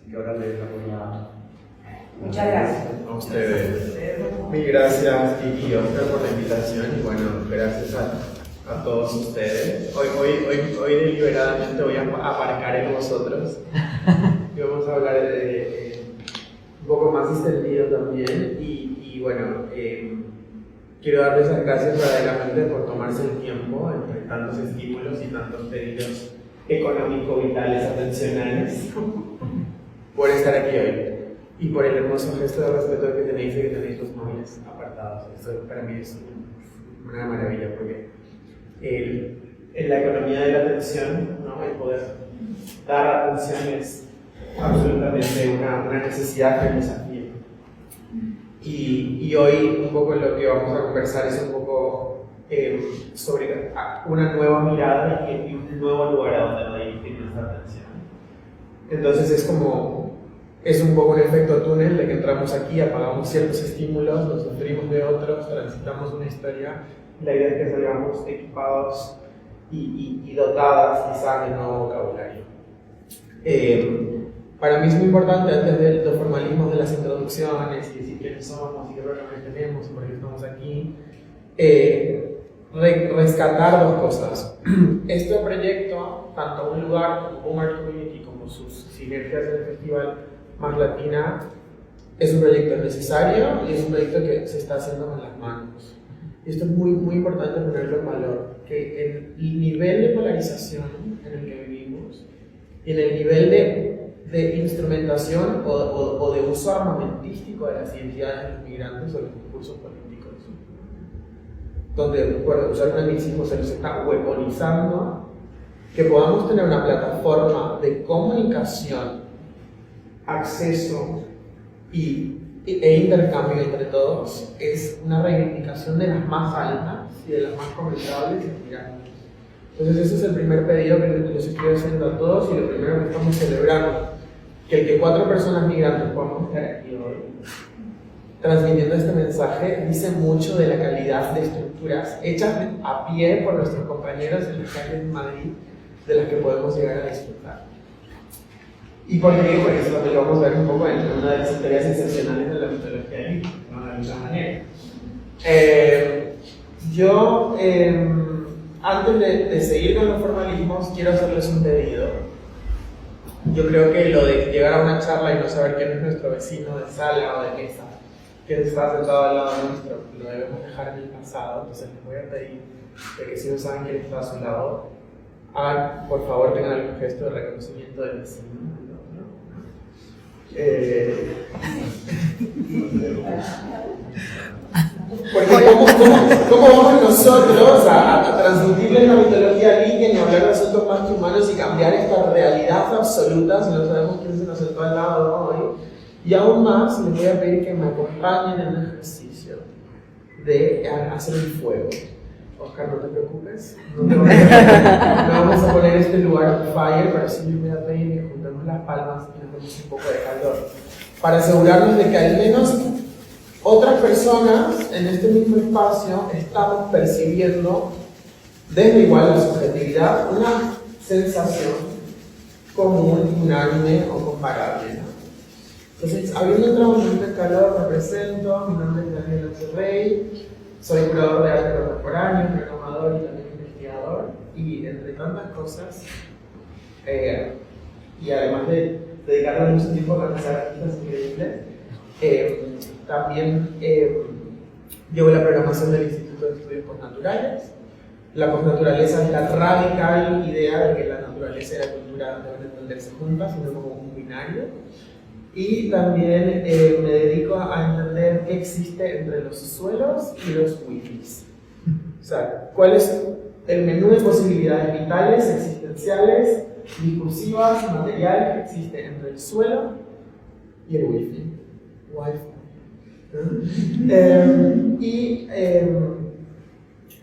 Así que ahora le doy la palabra. Muchas gracias. A ustedes. Mil gracias, Kiki y Oscar, por la invitación y bueno, gracias a todos ustedes. Hoy deliberadamente voy a aparcar en vosotros y vamos a hablar de un poco más extendido también y bueno, quiero darles las gracias verdaderamente por tomarse el tiempo entre tantos estímulos y tantos pedidos económico-vitales, atencionales, por estar aquí hoy. Y por el hermoso gesto de respeto que tenéis y que tenéis los móviles apartados. Esto para mí es una maravilla porque en la economía de la atención, ¿no? El poder dar atención es absolutamente una necesidad que nos desafía. Y hoy un poco lo que vamos a conversar es un poco sobre una nueva mirada y un nuevo lugar a donde va a dirigir nuestra atención. Entonces es un poco un efecto túnel de que entramos aquí, apagamos ciertos estímulos, nos nutrimos de otros, transitamos una historia. La idea es que salgamos equipados y dotadas quizás de nuevo vocabulario. Para mí es muy importante, antes de los formalismos de las introducciones y decir quiénes somos y qué programa tenemos y por qué estamos aquí, rescatar dos cosas. Este proyecto, tanto un lugar como Boomer Community como sus sinergias en el festival Más Latina, es un proyecto necesario y es un proyecto que se está haciendo con las manos. Y esto es muy, muy importante ponerlo en valor, que en el nivel de polarización en el que vivimos y en el nivel de instrumentación o de uso armamentístico de las identidades de los migrantes o los discursos políticos, donde, por usar un anglicismo, se nos está weaponizando, que podamos tener una plataforma de comunicación, acceso e intercambio entre todos, es una reivindicación de las más altas y de las más comentables y admirables. Entonces ese es el primer pedido que les estoy haciendo a todos y lo primero que estamos celebrando, que el que 4 personas migrantes podamos estar aquí hoy transmitiendo este mensaje dice mucho de la calidad de estructuras hechas a pie por nuestros compañeros en las calles de Madrid, de las que podemos llegar a disfrutar. ¿Y por qué? Porque eso también lo vamos a ver un poco en una de las historias sensacionales de la mitología líbica, ¿no? De alguna manera. Yo, antes de seguir con los formalismos, quiero hacerles un pedido. Yo creo que lo de llegar a una charla y no saber quién es nuestro vecino de sala o de mesa, quién está sentado al lado nuestro, lo debemos dejar en el pasado. Entonces les voy a pedir de que si no saben quién está a su lado, hagan, por favor, tengan algún gesto de reconocimiento del vecino. Porque ¿cómo vamos nosotros a transmitirles la mitología líquida y hablar de asuntos más que humanos y cambiar esta realidad absoluta si no sabemos quién se nos sentó al lado hoy? Y aún más, les voy a pedir que me acompañen en el ejercicio de hacer el fuego. Oscar, no te preocupes, no vamos a poner este lugar on fire, pero sí les voy a pedir que juntemos las palmas y nos demos un poco de calor, para asegurarnos de que al menos otras personas en este mismo espacio estamos percibiendo desde igual la subjetividad una sensación común, unánime o comparable, ¿no? Entonces, habiendo entrado en un momento de calor, me presento, mi nombre es Daniel Rey. Soy curador de arte contemporáneo, programador y también investigador, y entre tantas cosas, y además de dedicarle mucho tiempo a conocer artistas increíbles, también llevo la programación del Instituto de Estudios Postnaturales. La postnaturaleza es la radical idea de que la naturaleza y la cultura deben entenderse juntas, sino como un binario. Y también me dedico a entender qué existe entre los suelos y los wifis. O sea, cuál es el menú de posibilidades vitales, existenciales, discursivas, materiales que existe entre el suelo y el wifi.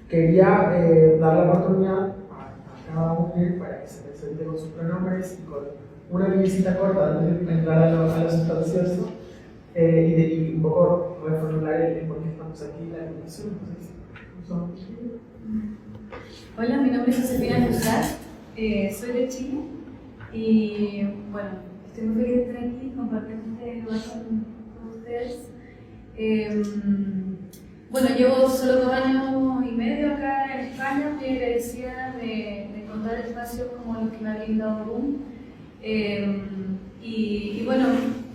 Quería dar la oportunidad a cada uno para que se presente con sus pronombres y con una visita corta antes de entrar a lo sustancioso y un poco reformular el por qué estamos aquí, la invitación. Hola, mi nombre es Josefina Luzar, soy de Chile y bueno, Estoy muy feliz de estar aquí compartiendo este lugar con ustedes. Bueno, llevo solo 2 años y medio acá en España. Estoy agradecida de encontrar espacios como los que me ha brindado Boom. Y bueno,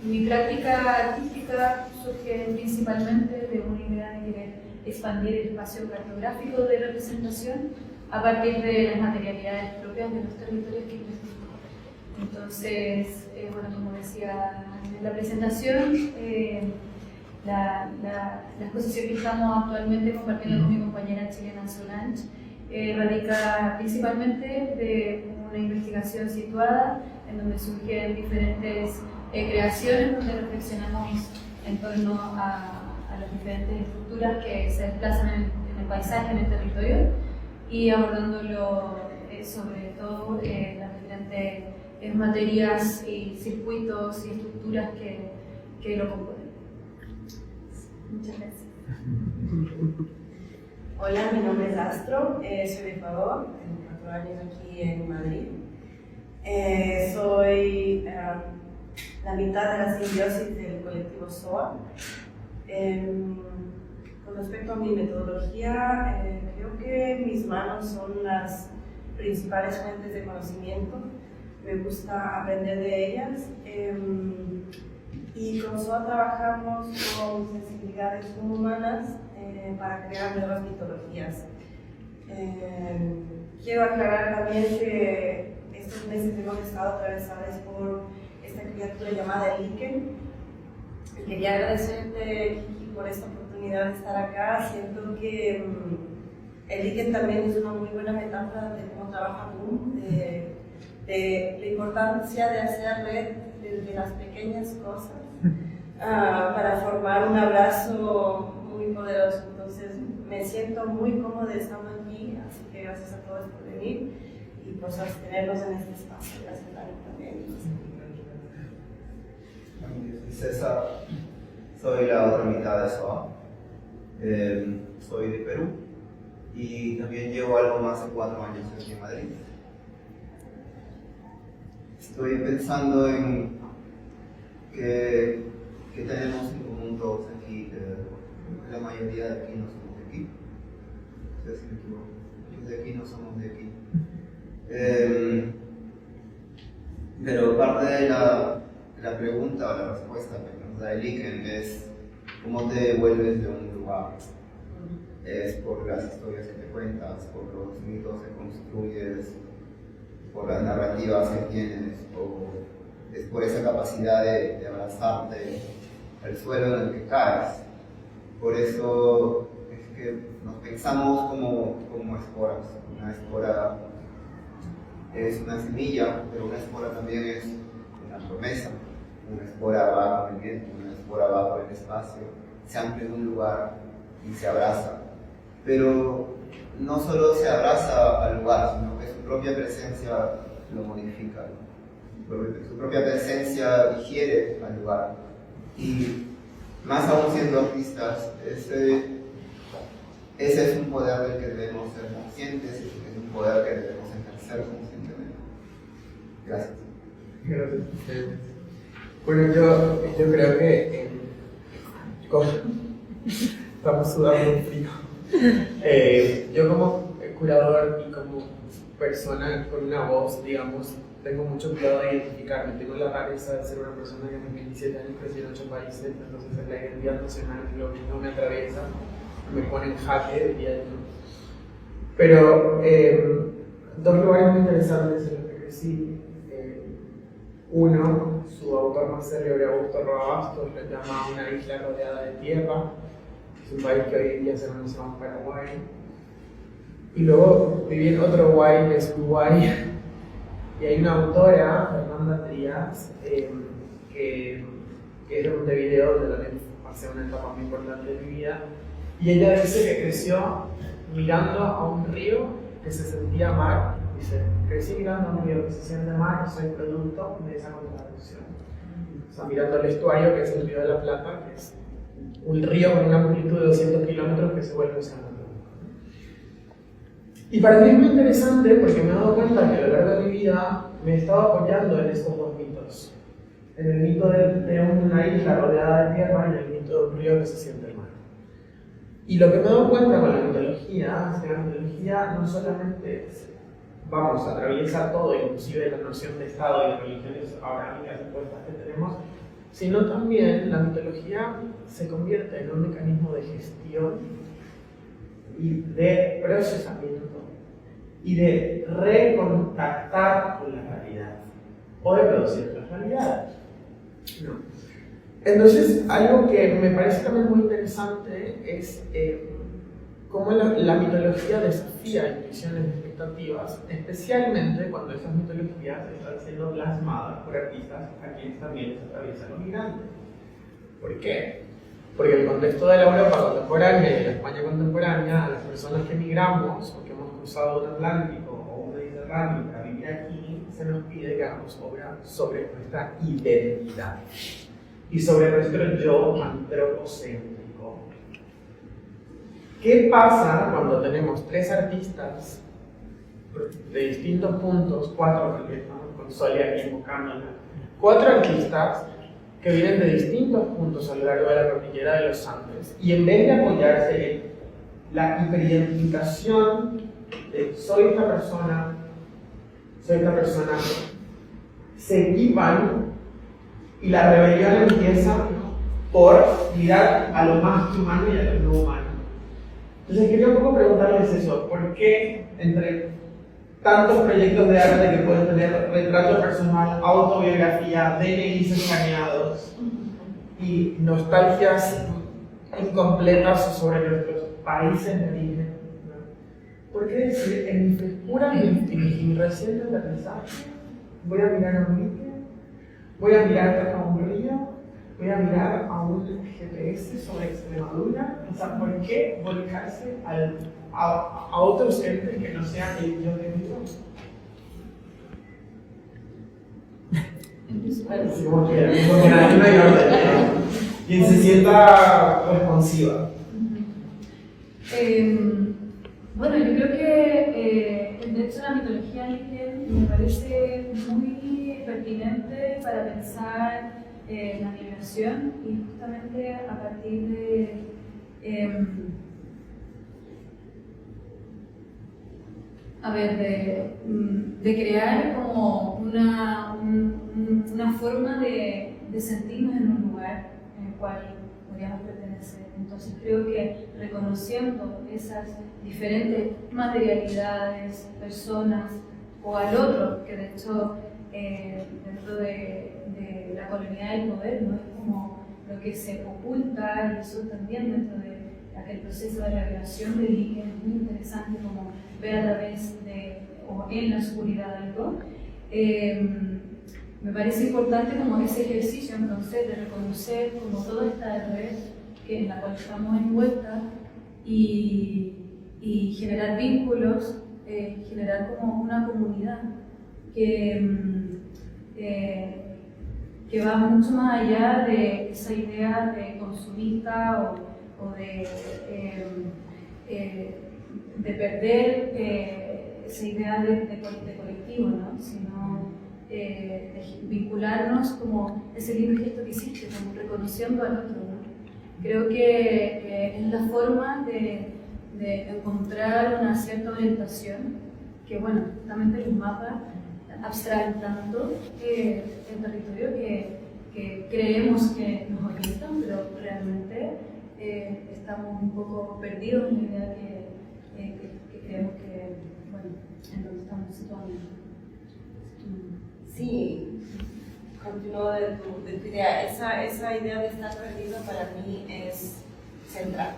mi práctica artística surge principalmente de una idea de querer expandir el espacio cartográfico de representación a partir de las materialidades propias de los territorios que investigo. Entonces, bueno, como decía en la presentación, la exposición que estamos actualmente compartiendo con mi compañera chilena Solange radica principalmente de una investigación situada en donde surgen diferentes creaciones donde reflexionamos en torno a las diferentes estructuras que se desplazan en el paisaje, en el territorio, y abordándolo sobre todo las diferentes materias y circuitos y estructuras que lo componen. Muchas gracias. Hola, mi nombre es Astro, soy de Ecuador, tengo 4 años aquí en Madrid. Soy la mitad de la simbiosis del colectivo SOA. Con respecto a mi metodología, creo que mis manos son las principales fuentes de conocimiento. Me gusta aprender de ellas. Y con SOA trabajamos con sensibilidades humanas para crear nuevas mitologías. Quiero aclarar también que estos meses hemos estado atravesados por esta criatura llamada el líquen. Quería agradecerte, Kiki, por esta oportunidad de estar acá. Siento que el líquen también es una muy buena metáfora de cómo trabaja Boom, de la importancia de hacer red desde las pequeñas cosas para formar un abrazo muy poderoso. Entonces me siento muy cómoda estando aquí, así que gracias a todos por venir y por sostenernos en este espacio. Gracias, Dani, también. Yo soy César, soy la otra mitad de SOA. Soy de Perú y también llevo algo más de 4 años aquí en Madrid. Estoy pensando en que tenemos en común todos aquí, que la mayoría de aquí no somos de aquí. No sé si me equivoco, los de aquí no somos de aquí. Pero parte de la pregunta o la respuesta que nos da el líquen es cómo te vuelves de un lugar. Es por las historias que te cuentas, por los mitos que construyes, por las narrativas que tienes, o es por esa capacidad de abrazarte al suelo en el que caes. Por eso es que nos pensamos como esporas. Una espora es una semilla, pero una espora también es una promesa. Una espora va con el viento, una espora va por el espacio, se ancla en un lugar y se abraza. Pero no solo se abraza al lugar, sino que su propia presencia lo modifica. Su propia presencia digiere al lugar. Y más aún siendo artistas, ese es un poder del que debemos ser conscientes y es un poder que debemos ejercer conscientemente. Gracias. Gracias. Bueno, yo creo que estamos sudando un frío. Yo como curador y como persona con una voz, digamos, tengo mucho cuidado de identificarme. Tengo la rareza de ser una persona que en 27 años crecí en 8 países, entonces la identidad nacional no me atraviesa, me pone en jaque, diría yo. Pero 2 lugares muy interesantes en los que crecí. Uno, su autor más célebre, Augusto Roa-Bastos, lo llama Una isla rodeada de tierra. Es un país que hoy en día se conoce como Paraguay. Y luego viví en otro Uruguay, que es Uruguay, y hay una autora, Fernanda Trías, que es de Montevideo, donde también pasé una etapa muy importante de mi vida, y ella dice que creció mirando a un río que se sentía mar. Dice, crecí mirando a un río que se siente mar y soy producto de esa contradicción. O sea, mirando el estuario, que es el río de la Plata, que es un río con una amplitud de 200 kilómetros que se vuelve océano. Y para mí es muy interesante porque me he dado cuenta que a lo largo de mi vida me he estado apoyando en estos 2 mitos. en el mito de una isla rodeada de tierra y en el mito de un río que se siente el mar. Y lo que me doy cuenta con la mitología es que la mitología no solamente atraviesa todo, inclusive la noción de Estado y las religiones abrámicas impuestas que tenemos, sino también la mitología se convierte en un mecanismo de gestión y de procesamiento y de recontactar con la realidad o de producir otras realidades. ¿No? Entonces, algo que me parece también muy interesante es cómo la mitología desafía intuiciones y expectativas, especialmente cuando esas mitologías están siendo plasmadas por artistas a quienes también les atraviesan los migrantes. ¿Por qué? Porque el contexto de la Europa contemporánea y de la España contemporánea, a las personas que migramos o que hemos cruzado un Atlántico o un Mediterráneo para vivir aquí, se nos pide que hagamos obra sobre nuestra identidad y sobre nuestro yo antropocéntrico. ¿Qué pasa cuando tenemos 3 artistas de distintos puntos, 4 porque estamos con Soli aquí invocándola, 4 artistas que vienen de distintos puntos a lo largo de la cordillera de los Andes y en vez de apoyarse en la hiperidentificación de soy esta persona, se equipan y la rebelión empieza por mirar a lo más humano y a lo no humano. Entonces quería un poco preguntarles eso, ¿por qué entre tantos proyectos de arte que pueden tener retrato personal, autobiografía, DNIs escaneados y nostalgias incompletas sobre nuestros países de origen? ¿Por qué decir en mi frescura y mi reciente aterrizaje voy a mirar a un dique, voy a mirar a un río, voy a mirar a un GPS sobre Extremadura? O sea, ¿por qué volcarse a otros entes que no sean el yo de mí? Como quieran, porque aquí no hay orden. Quien se sienta responsiva. Bueno, yo creo que de hecho la mitología líquida me parece muy pertinente para pensar la migración y justamente a partir de crear como una forma de sentirnos en un lugar en el cual podríamos pertenecer. Entonces creo que reconociendo esas diferentes materialidades, personas o al otro, que de hecho dentro de la colonialidad del poder no es como lo que se oculta, y eso también dentro de aquel proceso de revelación de líquen es muy interesante como ver a través de o en la oscuridad algo. Me parece importante como ese ejercicio entonces de reconocer como toda esta red en la cual estamos envueltas y generar vínculos, generar como una comunidad que va mucho más allá de esa idea de consumista o de perder esa idea de colectivo, ¿no? Sino de vincularnos como ese lindo gesto que hiciste, como reconociendo al otro, ¿no? Creo que es la forma de encontrar una cierta orientación, que bueno, justamente los mapas abstraen tanto el territorio que creemos que nos orientan, pero realmente estamos un poco perdidos en la idea que creemos que, bueno, en donde estamos situados. Sí, continúo de tu idea. Esa idea de estar perdido para mí es central.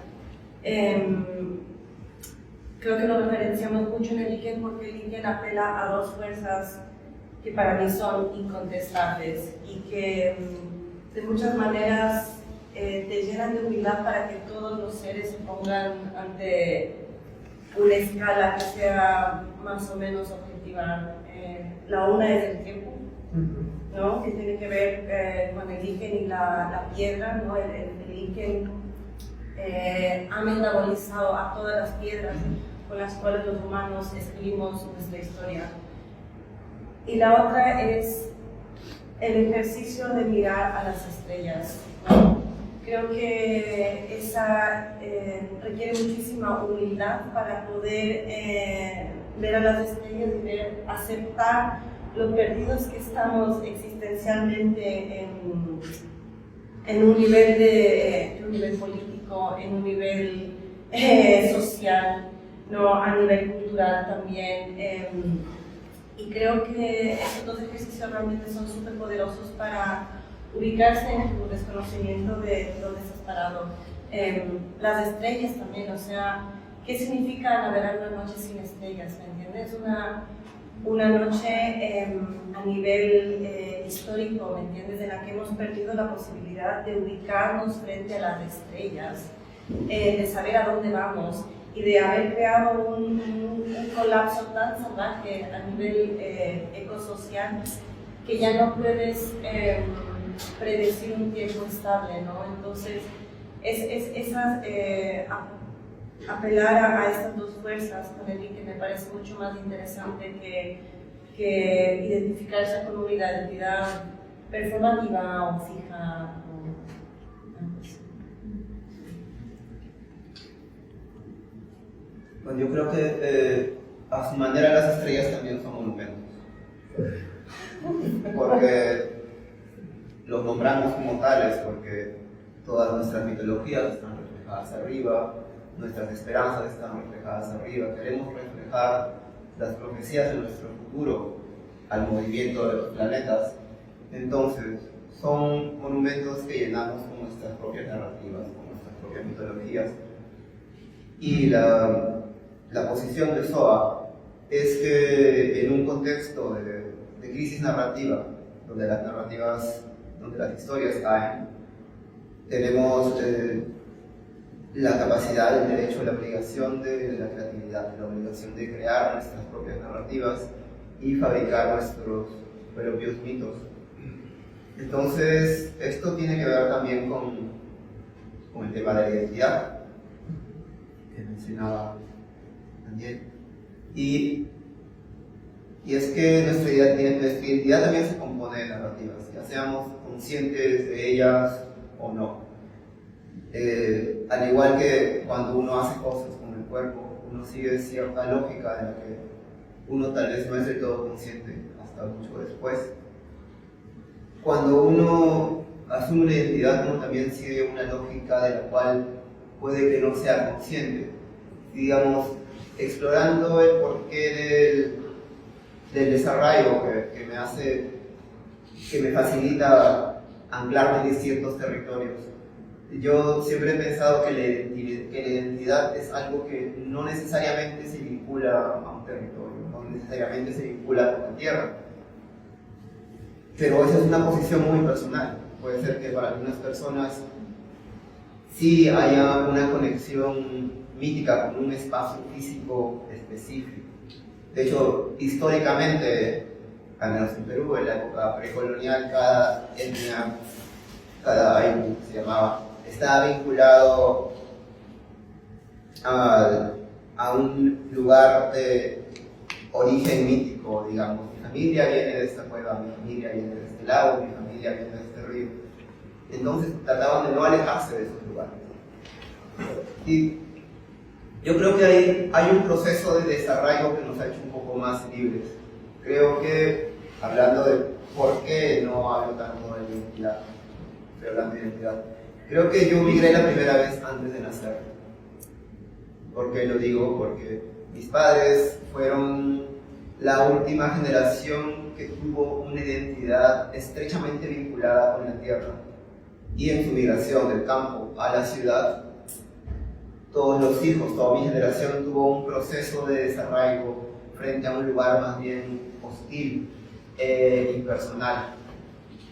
Creo que nos referenciamos mucho en el líquen porque el líquen apela a 2 fuerzas que para mí son incontestables y que de muchas maneras te llenan de humildad para que todos los seres se pongan ante una escala que sea más o menos objetiva. La una es el tiempo, ¿no? Que tiene que ver con el líquen y la piedra, ¿no? El líquen ha metabolizado a todas las piedras con las cuales los humanos escribimos nuestra historia. Y la otra es el ejercicio de mirar a las estrellas, ¿no? Creo que esa requiere muchísima humildad para poder ver a las estrellas y aceptar lo perdidos que estamos existencialmente en un nivel político, en un nivel social, ¿no? A nivel cultural también. Y creo que estos dos ejercicios realmente son súper poderosos para ubicarse en tu desconocimiento de dónde estás parado. Las estrellas también, o sea, ¿qué significa navegar una noche sin estrellas? ¿Me entiendes? Una noche a nivel histórico, ¿me entiendes? En la que hemos perdido la posibilidad de ubicarnos frente a las estrellas, de saber a dónde vamos y de haber creado un colapso tan salvaje a nivel ecosocial que ya no puedes predecir un tiempo estable, ¿no? Entonces, apelar a estas dos fuerzas con el que me parece mucho más interesante que identificarse con una identidad performativa o fija. Bueno, yo creo que a su manera las estrellas también son monumentos, porque los nombramos como tales, porque todas nuestras mitologías están reflejadas arriba, nuestras esperanzas están reflejadas arriba, queremos reflejar las profecías de nuestro futuro al movimiento de los planetas. Entonces, son monumentos que llenamos con nuestras propias narrativas, con nuestras propias mitologías. Y la posición de SOA es que en un contexto de crisis narrativa, donde las historias caen, tenemos la capacidad, el derecho, la obligación de la creatividad, la obligación de crear nuestras propias narrativas y fabricar nuestros propios mitos. Entonces, esto tiene que ver también con el tema de la identidad que mencionaba Daniel. Y es que nuestra identidad también se compone de narrativas, ya seamos conscientes de ellas o no. Al igual que cuando uno hace cosas con el cuerpo, uno sigue cierta lógica de la que uno tal vez no es del todo consciente hasta mucho después. Cuando uno asume una identidad, uno también sigue una lógica de la cual puede que no sea consciente. Digamos, explorando el porqué del desarraigo que me facilita anclarme en ciertos territorios. Yo siempre he pensado que la identidad es algo que no necesariamente se vincula a un territorio, no necesariamente se vincula con la tierra. Pero esa es una posición muy personal. Puede ser que para algunas personas sí haya una conexión mítica con un espacio físico específico. De hecho, históricamente, al menos en Perú, en la época precolonial, cada etnia, cada Ainu se llamaba, estaba vinculado a un lugar de origen mítico, digamos. Mi familia viene de esta cueva, mi familia viene de este lago, mi familia viene de este río. Entonces trataban de no alejarse de esos lugares. Y yo creo que hay un proceso de desarraigo que nos ha hecho un poco más libres. Creo que, hablando de por qué no hablo tanto de identidad, estoy hablando de identidad, creo que yo migré la primera vez antes de nacer. ¿Por qué lo digo? Porque mis padres fueron la última generación que tuvo una identidad estrechamente vinculada con la tierra. Y en su migración del campo a la ciudad, todos los hijos, toda mi generación tuvo un proceso de desarraigo frente a un lugar más bien hostil e impersonal.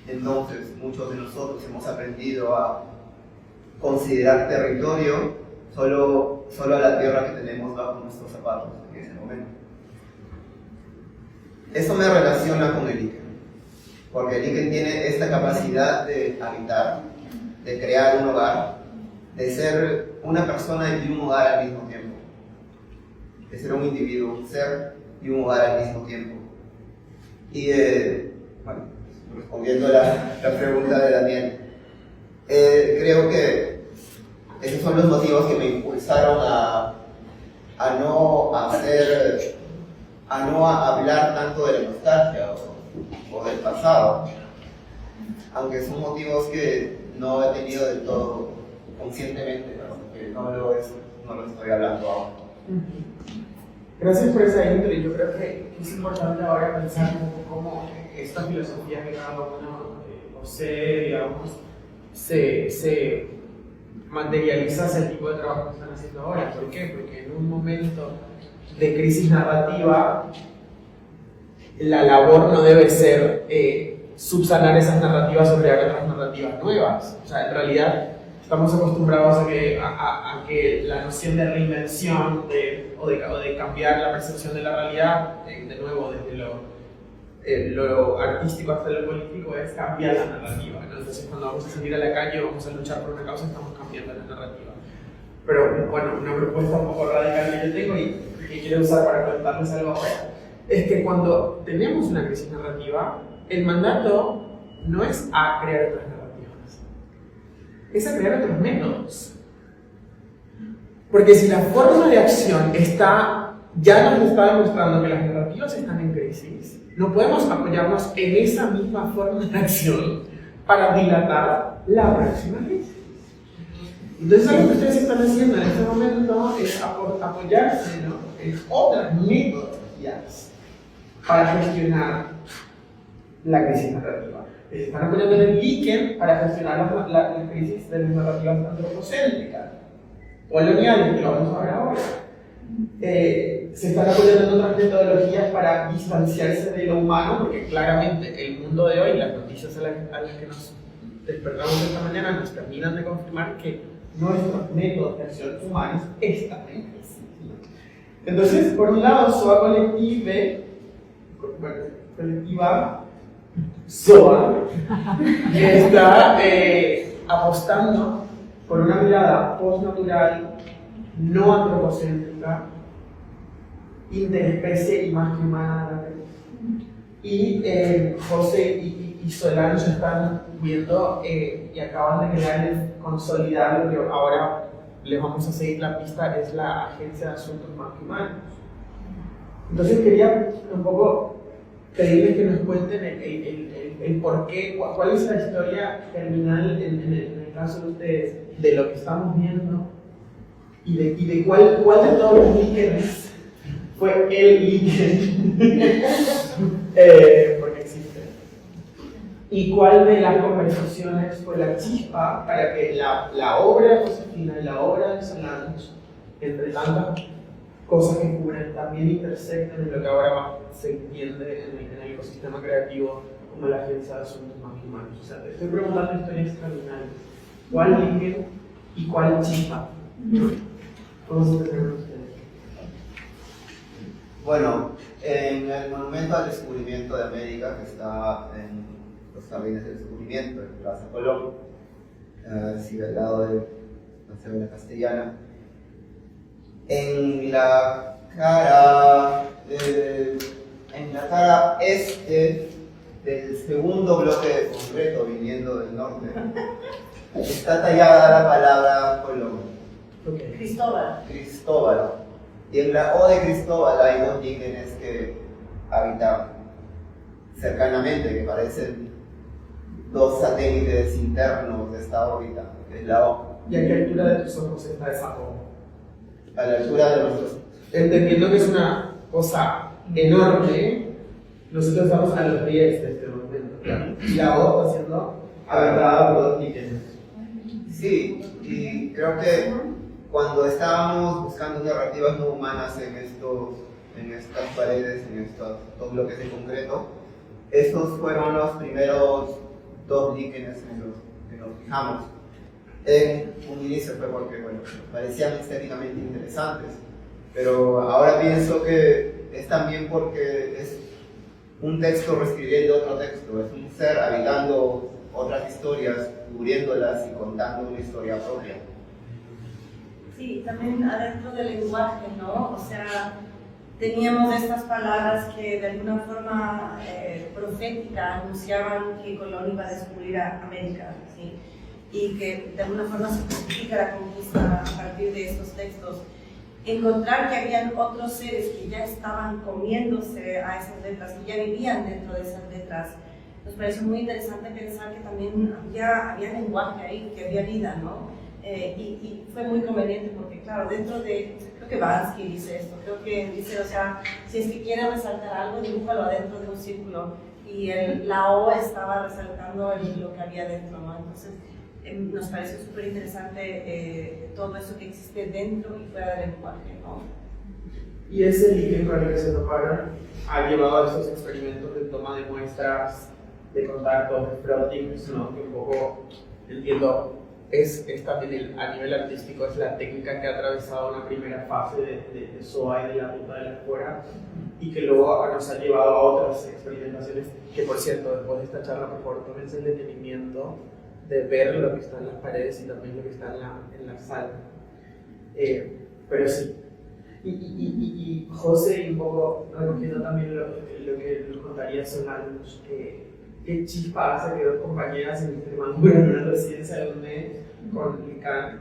Entonces, muchos de nosotros hemos aprendido a considerar territorio solo a la tierra que tenemos bajo nuestros zapatos en ese momento. Eso me relaciona con el líquen, porque el líquen tiene esta capacidad de habitar, de crear un hogar, de ser una persona y un hogar al mismo tiempo, de ser un individuo, un ser y un hogar al mismo tiempo. Y bueno, respondiendo a la pregunta de Daniel, creo que esos son los motivos que me impulsaron a no hablar tanto de la nostalgia o del pasado, aunque son motivos que no he tenido del todo conscientemente, porque no lo estoy hablando ahora. Gracias por esa intro, y yo creo que es importante ahora pensar un poco cómo esta filosofía que cada uno posee, digamos, se materializa hacia el tipo de trabajo que están haciendo ahora. ¿Por qué? Porque en un momento de crisis narrativa, la labor no debe ser subsanar esas narrativas o crear otras narrativas nuevas. O sea, en realidad estamos acostumbrados a que la noción de reinvención o de cambiar la percepción de la realidad, de nuevo desde lo artístico hasta lo político, es cambiar la narrativa, ¿no? Entonces cuando vamos a salir a la calle, vamos a luchar por una causa, estamos cambiando la narrativa. Pero bueno, una propuesta un poco radical que yo tengo y que quiero usar para contarles algo ahora, es que cuando tenemos una crisis narrativa, el mandato no es a crear otras narrativas, es a crear otros métodos. Porque si la forma de acción ya nos está demostrando que las narrativas están en crisis, no podemos apoyarnos en esa misma forma de acción para dilatar la próxima crisis. Entonces, algo que ustedes están haciendo en este momento es apoyarse, ¿no?, en otras metodologías para gestionar la crisis narrativa. Se están apoyando en el Liken para gestionar la crisis de las narrativas antropocéntricas, coloniales, que lo vamos a ver ahora. Se están apoyando en otras metodologías para distanciarse de lo humano, porque claramente el mundo de hoy, las noticias a las que nos despertamos esta mañana, nos terminan de confirmar que nuestros métodos de acción humanos están en crisis. Entonces, por un lado, SOA colectiva SOA está apostando por una mirada postnatural, no antropocéntrica, interespecie y más que humana. Y José y Solano se están viendo y acaban de crear consolidar lo que ahora les vamos a seguir la pista, es la Agencia de Asuntos Más que Humanos. Entonces quería un poco pedirles que nos cuenten el por qué, cuál es la historia terminal en el caso de ustedes, de lo que estamos viendo y de cuál de todos los líquenes fue el líquen, porque existe, y cuál de las conversaciones fue la chispa para que la obra de Josefina y la obra de Solano, entre tantas cosas que cubren, también intersecten en lo que ahora se entiende en el ecosistema creativo como la Agencia de Asuntos Más Humanos. O sea, te estoy preguntando historias terminales. ¿Cuál líquen y cuál chispa? Vamos a empezar con ustedes. Bueno, en el Monumento al Descubrimiento de América, que está en los Jardines del Descubrimiento, en Plaza Colón, sigue al lado de la Cédula Castellana, en la cara este del segundo bloque de concreto viniendo del norte, está tallada la palabra Colón. Okay. Cristóbal. Y en la O de Cristóbal hay dos líquenes que habitan cercanamente, que parecen dos satélites internos de esta órbita, que es la O. ¿Y a qué altura de tus ojos está esa O? A la altura de nuestros. Entendiendo que es una cosa enorme, nosotros estamos a los pies de este momento. Y la O está siendo agarrada por dos líquenes. Sí, y creo que cuando estábamos buscando narrativas no humanas en estas paredes, en estos dos bloques de concreto, estos fueron los primeros dos líquenes en los que nos fijamos. En un inicio fue porque, bueno, parecían estéticamente interesantes, pero ahora pienso que es también porque es un texto reescribiendo otro texto, es un ser habitando otras historias, cubriéndolas y contando una historia propia. Sí, también adentro del lenguaje, ¿no? O sea, teníamos estas palabras que de alguna forma profética anunciaban que Colón iba a descubrir a América, ¿sí? Y que de alguna forma se justifica la conquista a partir de estos textos. Encontrar que habían otros seres que ya estaban comiéndose a esas letras, que ya vivían dentro de esas letras, nos pareció muy interesante pensar que también había lenguaje ahí, que había vida, ¿no? Y fue muy conveniente porque, claro, dentro de, creo que Bansky dice esto, creo que dice, o sea, si es que quiere resaltar algo, dibújalo adentro de un círculo, y la O estaba resaltando lo que había dentro, ¿no? Entonces, nos pareció súper interesante todo eso que existe dentro y fuera del lenguaje, ¿no? Y ese líquen con el que se toparon ha llevado a esos experimentos de toma de muestras, de contactos, de frottings, ¿no? Que un poco, entiendo, es también a nivel artístico, es la técnica que ha atravesado una primera fase de SOA y de la ruta de la escuela, y que luego nos ha llevado a otras experimentaciones, que por cierto, después de esta charla, por favor, tómense el detenimiento de ver lo que está en las paredes y también lo que está en la sala. Pero sí. Y José, y un poco recogiendo también lo que nos contaría Solange, qué chispa hace que dos compañeras en Extremadura, en una residencia de UNED, con Lican,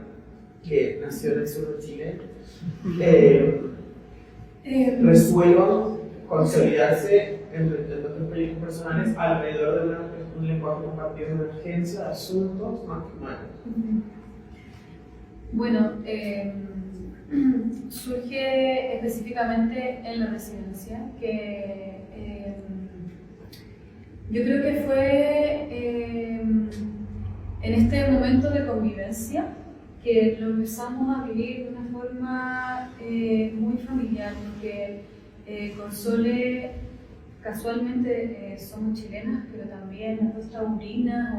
que nació en el sur de Chile, resuelvan consolidarse en nuestros proyectos personales alrededor de un lenguaje compartido de una agencia de asuntos más que humanos. Bueno, surge específicamente en la residencia, que yo creo que fue en este momento de convivencia que lo empezamos a vivir de una forma muy familiar, porque con Sole casualmente somos chilenas, pero también las dos taurinas,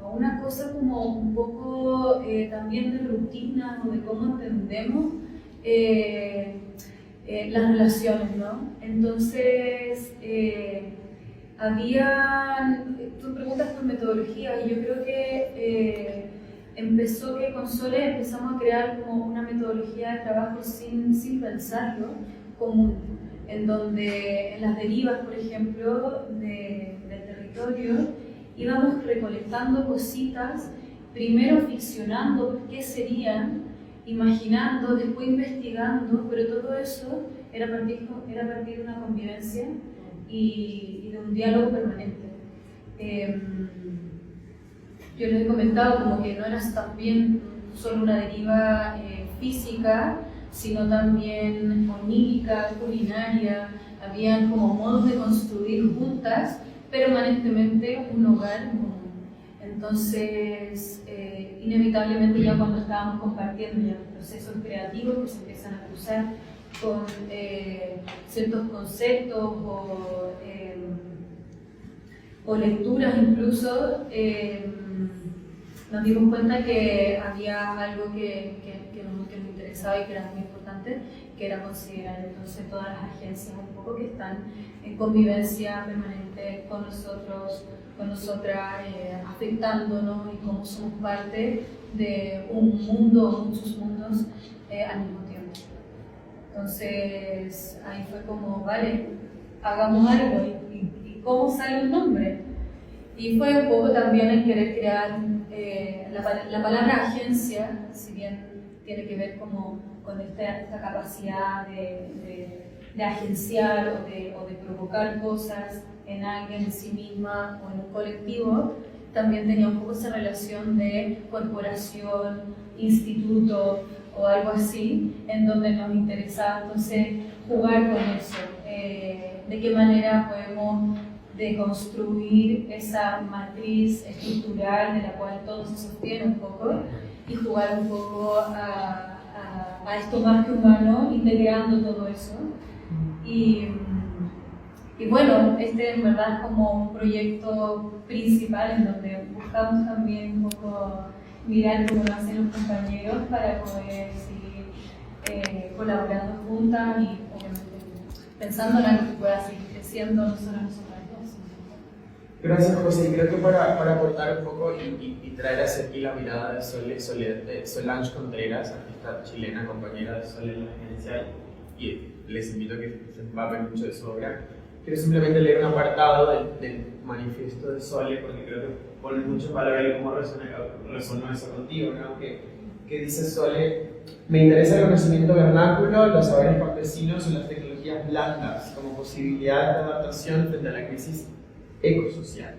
o una cosa como un poco también de rutina o de cómo entendemos las relaciones, ¿no? Entonces, tú preguntas por metodología, y yo creo que empezó que con Sole empezamos a crear como una metodología de trabajo sin pensarlo, común, en donde en las derivas, por ejemplo, del territorio, íbamos recolectando cositas, primero ficcionando qué serían, imaginando, después investigando, pero todo eso era a partir de una convivencia y de un diálogo permanente. Yo les he comentado como que no era también solo una deriva física, sino también onírica, culinaria. Habían como modos de construir juntas permanentemente un hogar común. Entonces, inevitablemente ya cuando estábamos compartiendo ya los procesos creativos que se empiezan a cruzar con ciertos conceptos o lecturas incluso, nos dimos cuenta que había algo que nos interesaba y que era muy importante, que era considerar entonces todas las agencias un poco que están en convivencia permanente con nosotros, con nosotras, afectándonos, y cómo somos parte de un mundo o muchos mundos al mismo tiempo. Entonces ahí fue como, vale, hagamos algo, y cómo sale un nombre. Y fue un poco también el querer crear la palabra agencia, si bien tiene que ver como con esta capacidad de agenciar o de provocar cosas en alguien, en sí misma o en un colectivo, también tenía un poco esa relación de corporación, instituto o algo así, en donde nos interesaba entonces jugar con eso, de qué manera podemos deconstruir esa matriz estructural de la cual todo se sostiene un poco, y jugar un poco a esto más que humano, integrando todo eso. Y bueno, este en verdad es como un proyecto principal en donde buscamos también un poco mirar cómo lo hacen los compañeros para poder seguir colaborando juntas y obviamente pensando en algo que pueda seguir creciendo no solo nosotras dos. Gracias, José. Y creo que para aportar un poco y traer hacia aquí la mirada de Solange Contreras, artista chilena, compañera de Sole en la agencia, y les invito a que se empapen mucho de su obra. Quiero simplemente leer un apartado del manifiesto de Sole, porque creo que pone mucho valor en cómo resonó eso contigo, ¿no? Que dice Sole: me interesa el conocimiento vernáculo, los saberes campesinos y las tecnologías blandas como posibilidad de adaptación frente a la crisis ecosocial.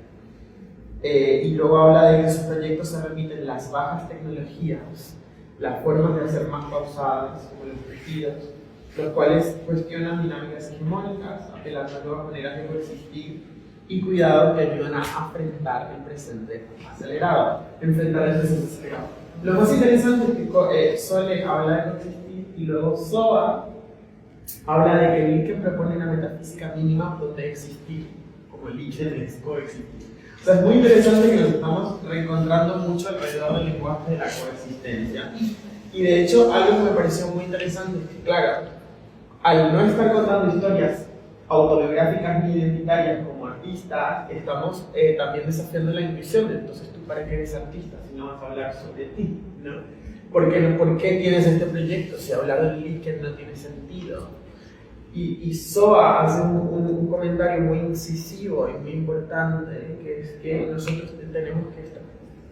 Y luego habla de que sus proyectos se remiten las bajas tecnologías, las formas de hacer más pausadas, como los tejidos, los cuales cuestionan dinámicas hegemónicas, apelando a nuevas maneras de coexistir y cuidado que ayudan a afrontar el presente acelerado, enfrentar el presente acelerado. Lo más interesante es que Sole habla de coexistir y luego Soa habla de que Liken propone una metafísica mínima donde existir, como Liken es coexistir. O sea, es muy interesante que nos estamos reencontrando mucho alrededor del lenguaje de la coexistencia. Y de hecho, algo que me pareció muy interesante es que, claro, al no estar contando historias autobiográficas ni identitarias como artistas, estamos también desafiando la intuición. Entonces, ¿tú para qué eres artista si no vas a hablar sobre ti? ¿No? ¿Por qué tienes este proyecto si hablar del Liken no tiene sentido? Y Soa hace un comentario muy incisivo y muy importante, que es que nosotros tenemos que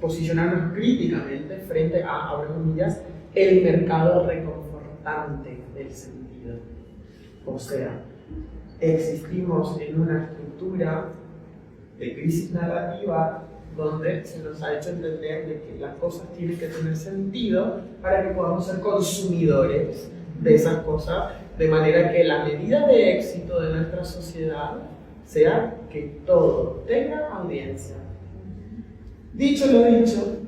posicionarnos críticamente frente a, abro comillas, el mercado reconfortante del sentido. O sea, existimos en una estructura de crisis narrativa donde se nos ha hecho entender de que las cosas tienen que tener sentido para que podamos ser consumidores de esas cosas, de manera que la medida de éxito de nuestra sociedad sea que todo tenga audiencia. Dicho lo dicho,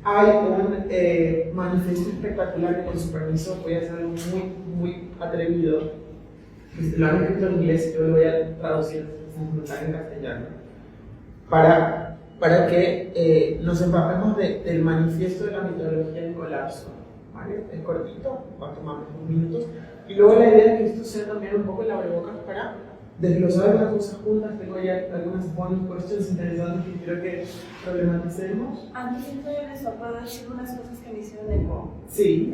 hay un manifiesto espectacular que, con su permiso, voy a hacer algo muy atrevido. Lo han escrito en inglés y yo lo voy a traducir en castellano para que nos empapemos del manifiesto de la mitología del colapso. ¿Vale? Es cortito, va a tomar unos minutos. Y luego la idea es que esto sea también un poco el abrebocas para desglosar algunas cosas juntas. Tengo ya algunas bonus questions interesantes que quiero que problematicemos. Antes de entrar en eso, ¿puedo decir unas cosas que me hicieron eco? Sí.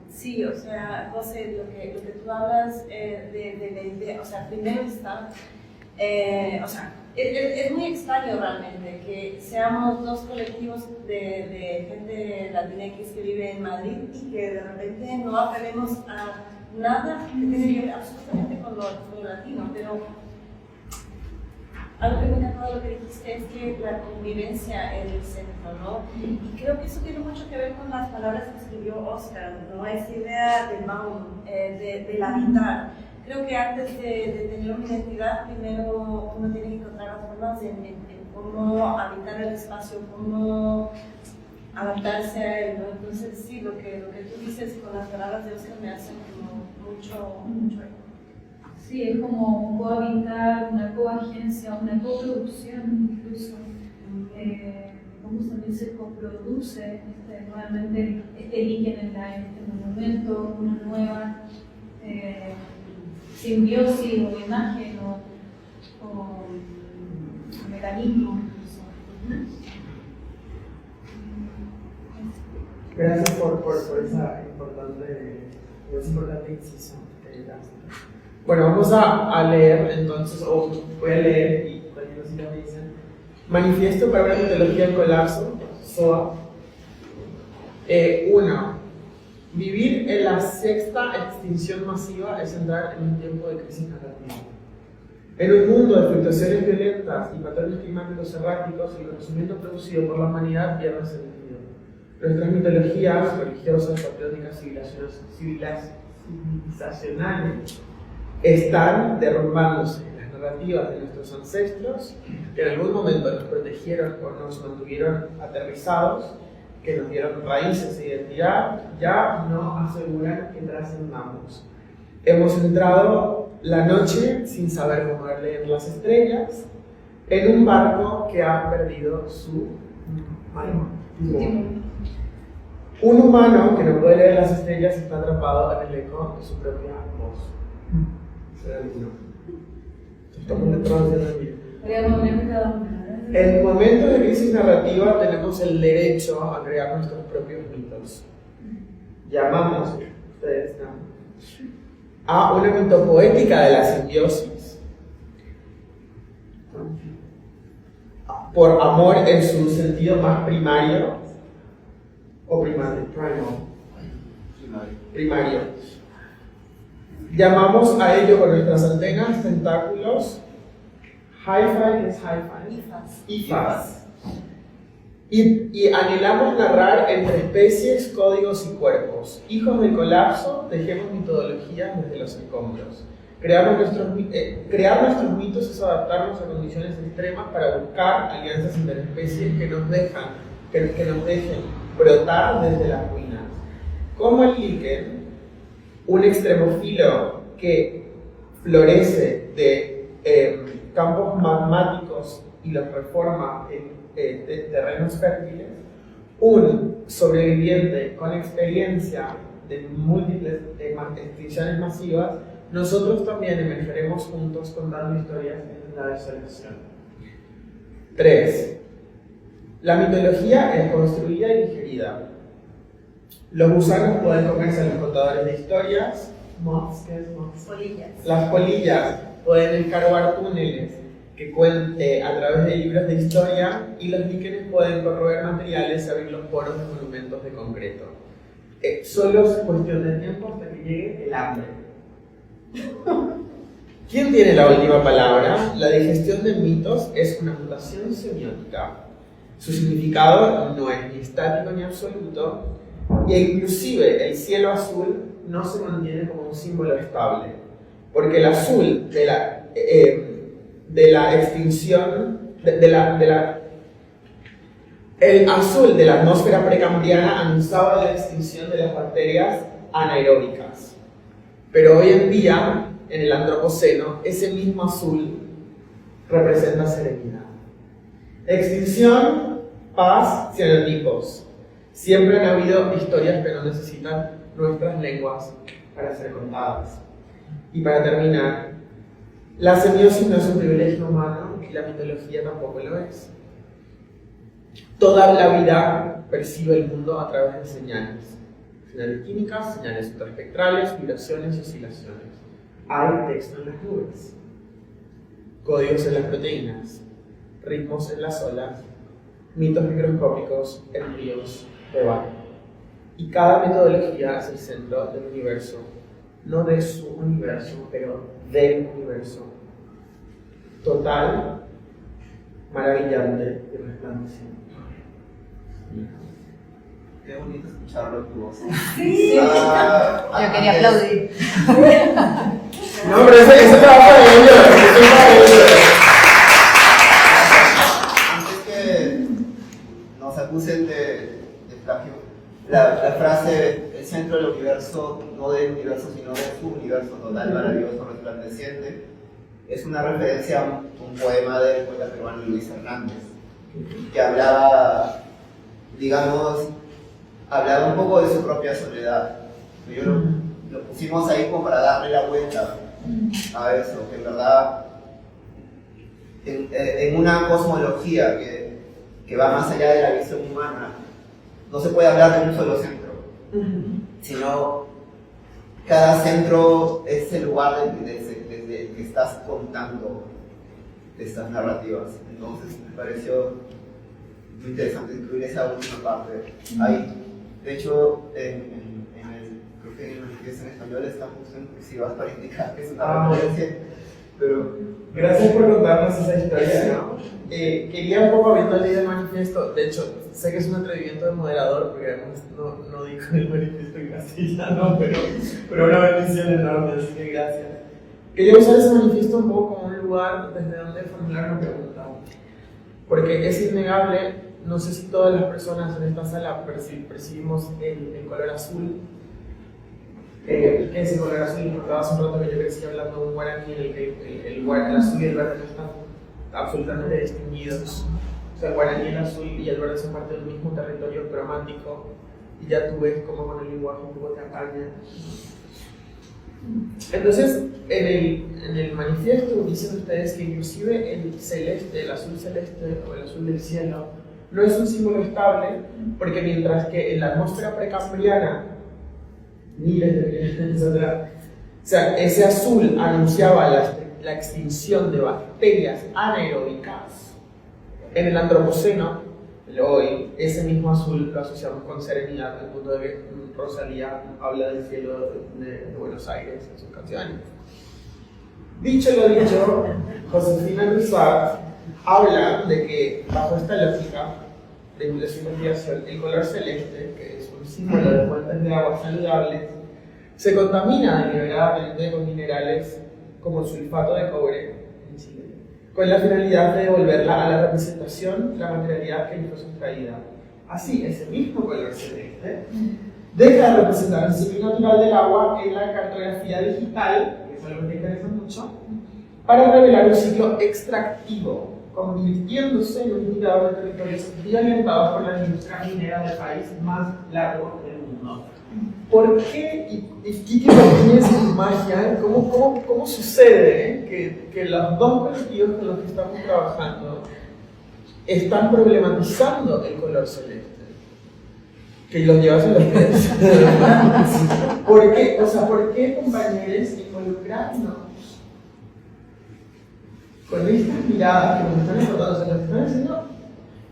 Sí, o sea, José, lo que tú hablas de la idea, o sea, primero está, o sea, es muy extraño realmente que seamos dos colectivos de gente latinx que vive en Madrid y que de repente no apelemos a nada que tiene que ver absolutamente con lo latino, pero algo que me encantó de lo que dijiste es que la convivencia es el centro, ¿no? Y creo que eso tiene mucho que ver con las palabras que escribió Oscar, ¿no? Esa idea del Baum, del habitar. Creo que antes de tener una identidad, primero uno tiene que encontrar las formas en cómo habitar el espacio, cómo adaptarse a él, ¿no? Entonces, sí, lo que tú dices con las palabras de Oscar me hacen como mucho eco. Sí, es como un cohabitar, una coagencia, una coproducción incluso. Cómo también se coproduce nuevamente este Liken en este monumento, una nueva simbiosis o imagen o mecanismo. Gracias por esa importante incisión. Bueno, vamos a leer entonces, o voy a leer y cualquier cosa me dicen. Manifiesto para una mitología del colapso, SOA. 1. Vivir en la sexta extinción masiva es entrar en un tiempo de crisis narrativa. En un mundo de fluctuaciones violentas y patrones climáticos erráticos, el conocimiento producido por la humanidad pierde sentido. Nuestras mitologías religiosas, patrióticas, civilizacionales están derrumbándose. Las narrativas de nuestros ancestros, que en algún momento nos protegieron o nos mantuvieron aterrizados, que nos dieron raíces e identidad, ya no aseguran que trascendamos. Hemos entrado la noche sin saber cómo leer las estrellas en un barco que ha perdido su timón. Un humano que no puede leer las estrellas está atrapado en el eco de su propia voz. Estamos traduciendo aquí. En momentos de crisis narrativa tenemos el derecho a crear nuestros propios mitos. Llamamos, ustedes llaman. a una mitopoética de la simbiosis, por amor en su sentido más primario, o primario. Llamamos a ello con nuestras antenas, tentáculos, IFAS. Y anhelamos narrar entre especies, códigos y cuerpos. Hijos del colapso, tejemos metodologías desde los escombros. Crear nuestros mitos es adaptarnos a condiciones extremas para buscar alianzas interespecies que nos dejen brotar desde las ruinas. Como el líquen, un extremófilo que florece de campos magmáticos y los reforma en terrenos fértiles, un sobreviviente con experiencia de múltiples extinciones masivas, nosotros también emergeremos juntos contando historias en la desolación. 3. La mitología es construida y digerida. Los gusanos pueden comerse a los contadores de historias. ¿Qué es moths? Polillas. Las polillas pueden escarbar túneles que cuente a través de libros de historia, y los líquenes pueden corroer materiales y abrir los poros de monumentos de concreto. Solo es cuestión de tiempo hasta que llegue el hambre. ¿Quién tiene la última palabra? La digestión de mitos es una mutación semiótica. Su significado no es ni estático ni absoluto, e inclusive el cielo azul no se mantiene como un símbolo estable, porque el azul de la extinción, el azul de la atmósfera precambriana anunciaba la extinción de las bacterias anaeróbicas. Pero hoy en día, en el antropoceno, ese mismo azul representa serenidad. Extinción, paz, cianotipos. Siempre han habido historias que no necesitan nuestras lenguas para ser contadas. Y para terminar, la semiosis no es un privilegio humano y la mitología tampoco lo es. Toda la vida percibe el mundo a través de señales. Señales químicas, señales ultraespectrales, vibraciones y oscilaciones. Hay texto en las nubes, códigos en las proteínas, ritmos en las olas, mitos microscópicos en ríos de barro. Y cada metodología es el centro del universo, no de su universo, pero del universo. Total, maravillante y resplandeciente. Qué bonito escucharlo en tu voz. Sí. Yo quería aplaudir. No, pero ese trabajo de ellos, Antes que nos acusen de plagio, la frase, el centro del universo, no del universo, sino de su universo total, maravilloso, resplandeciente, es una referencia a un poema del poeta peruano Luis Hernández, que hablaba, digamos, hablaba un poco de su propia soledad. Yo lo pusimos ahí como para darle la vuelta a eso, que en verdad, en una cosmología que va más allá de la visión humana, no se puede hablar de un solo centro, sino cada centro es el lugar desde el que estás contando estas narrativas. Entonces me pareció muy interesante incluir esa última parte ahí. De hecho, creo que en el manifiesto en español está justo en cursivas para indicar que es una referencia. Pero gracias por contarnos esa historia, ¿no? Quería un poco, habiendo leído el manifiesto, de hecho, sé que es un atrevimiento de moderador, porque además no dijo el manifiesto en castellano, pero una bendición enorme, así que gracias. Quería usar ese manifiesto un poco como un lugar desde donde formular una pregunta, porque es innegable, no sé si todas las personas en esta sala percibimos el color azul. ¿Qué es el color azul? Porque hace un rato que yo crecí hablando de un guaraní en el que el azul y el verde no están absolutamente distinguidos. O sea, el guaraní, el azul y el verde son parte del mismo territorio cromático, y ya tú ves cómo con el lenguaje un poco te apaña. Entonces, en el manifiesto dicen ustedes que inclusive el celeste, el azul celeste o el azul del cielo, no es un símbolo estable, porque mientras que en la atmósfera precambriana, miles de millones de años atrás, O sea, ese azul anunciaba la extinción de bacterias anaeróbicas en el antropoceno. Hoy, ese mismo azul lo asociamos con serenidad, al punto de que Rosalía habla del cielo de Buenos Aires en sus canciones. Dicho lo dicho, Josefina Lussard habla de que, bajo esta lógica de su investigación, el color celeste, que es un símbolo de fuentes de agua saludables, se contamina deliberadamente con minerales como el sulfato de cobre en Chile, con la finalidad de devolverla a la representación la materialidad que le fue sustraída. Así, ese mismo color celeste deja de representar el ciclo natural del agua en la cartografía digital, que es algo que te interesa mucho, para revelar un ciclo extractivo, convirtiéndose en un indicador de territorios violentados por la industria minera del país más largo del mundo. ¿Por qué? Y Kiki Martínez y magia, ¿cómo sucede que los dos colectivos con los que estamos trabajando están problematizando el color celeste? Que los llevas en los pies. ¿Por qué? O sea, ¿por qué, compañeros, involucrarnos con estas miradas que nos están explotando? O sea, lo que están haciendo,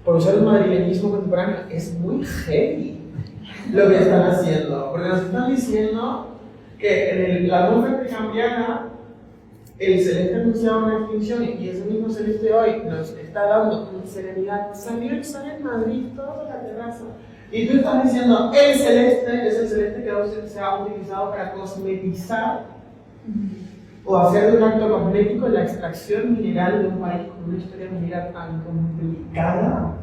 por usar el madrileñismo contemporáneo, es muy heavy lo que están haciendo, porque nos están diciendo que en la atmósfera precambriana el celeste anunciaba una extinción y ese mismo celeste hoy nos está dando una serenidad. Salió el sol en Madrid, toda la terraza, y tú estás diciendo el celeste es el celeste que se ha utilizado para cosmetizar o hacer de un acto cosmético la extracción mineral de un país con una historia minera tan complicada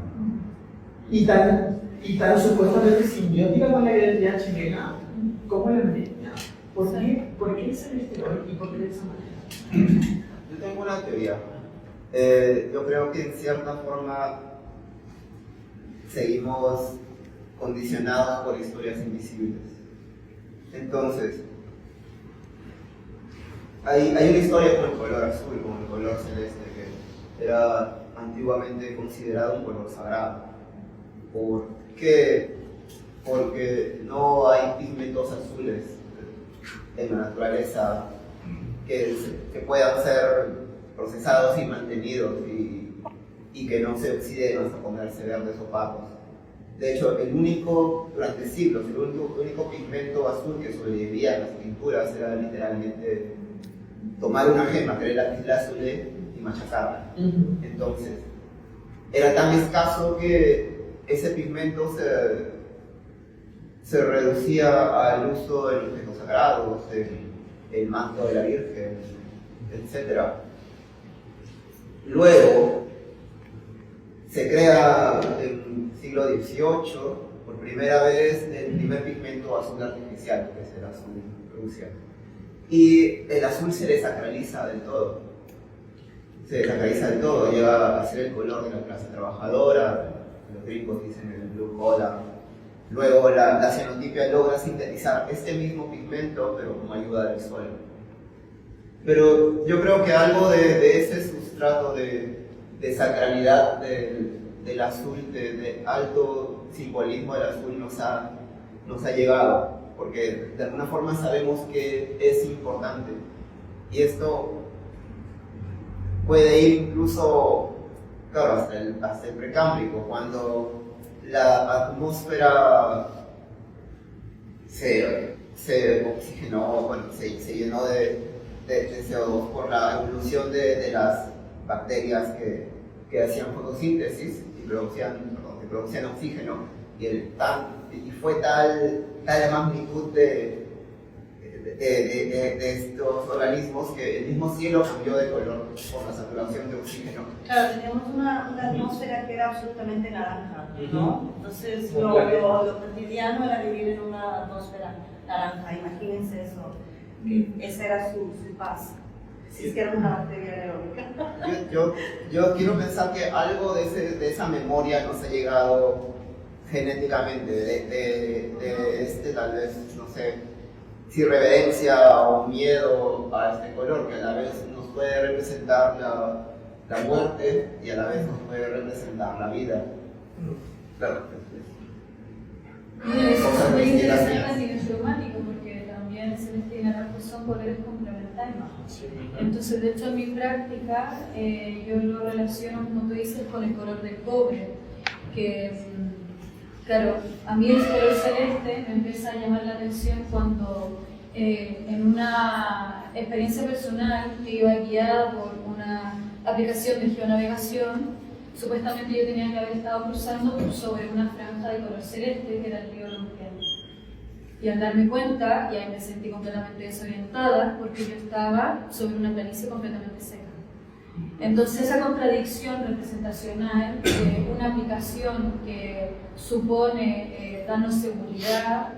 y tan supuestamente simbiótica con la identidad chilena como la media. ¿Por qué el celeste hoy y por qué de esa manera? Yo tengo una teoría. Yo creo que en cierta forma seguimos condicionados por historias invisibles. Entonces, hay una historia con el color azul, con el color celeste, que era antiguamente considerado un color sagrado. ¿Por qué? Porque no hay pigmentos azules en la naturaleza que puedan ser procesados y mantenidos y que no se oxiden hasta ponerse verdes opacos. De hecho, durante siglos, el único pigmento azul que sobrevivía en las pinturas era literalmente tomar una gema, que era el azulé, y machacarla. Entonces, era tan escaso que ese pigmento se reducía al uso de los objetos sagrados, el manto de la Virgen, etc. Luego, se crea en el siglo XVIII, por primera vez, el primer pigmento azul artificial, que es el azul Rusia. Y el azul se desacraliza del todo. Llega a ser el color de la clase trabajadora, los gringos dicen el blue collar. Luego la cianotipia logra sintetizar este mismo pigmento, pero con ayuda del sol. Pero yo creo que algo de ese sustrato de sacralidad del azul, de alto simbolismo del azul nos ha llegado, porque de alguna forma sabemos que es importante. Y esto puede ir incluso, claro, hasta el precámbrico, cuando la atmósfera se oxigenó, se llenó de CO2 por la evolución de las bacterias que hacían fotosíntesis y que producían oxígeno, y fue tal la magnitud de estos organismos que el mismo cielo cambió de color por la saturación de oxígeno. Claro, teníamos una atmósfera que era absolutamente naranja, ¿no? Entonces lo cotidiano era vivir en una atmósfera naranja, imagínense eso, que esa era su paz. Si es que era una bacteria aeróbica. Yo quiero pensar que algo de esa memoria nos ha llegado genéticamente, de tal vez, no sé, si reverencia o miedo a este color, que a la vez nos puede representar la muerte y a la vez nos puede representar la vida. Claro. Y eso es muy interesante a nivel geomático, porque también celeste y naranjo son son colores complementarios. Sí. Entonces, de hecho, en mi práctica, yo lo relaciono, como tú dices, con el color del cobre, que, claro, a mí el color celeste me empieza a llamar la atención cuando en una experiencia personal que iba guiada por una aplicación de geonavegación, supuestamente yo tenía que haber estado cruzando sobre una franja de color celeste que era el río Lonquén. Y al darme cuenta, ya me sentí completamente desorientada porque yo estaba sobre una planicie completamente seca. Entonces esa contradicción representacional de una aplicación que supone darnos seguridad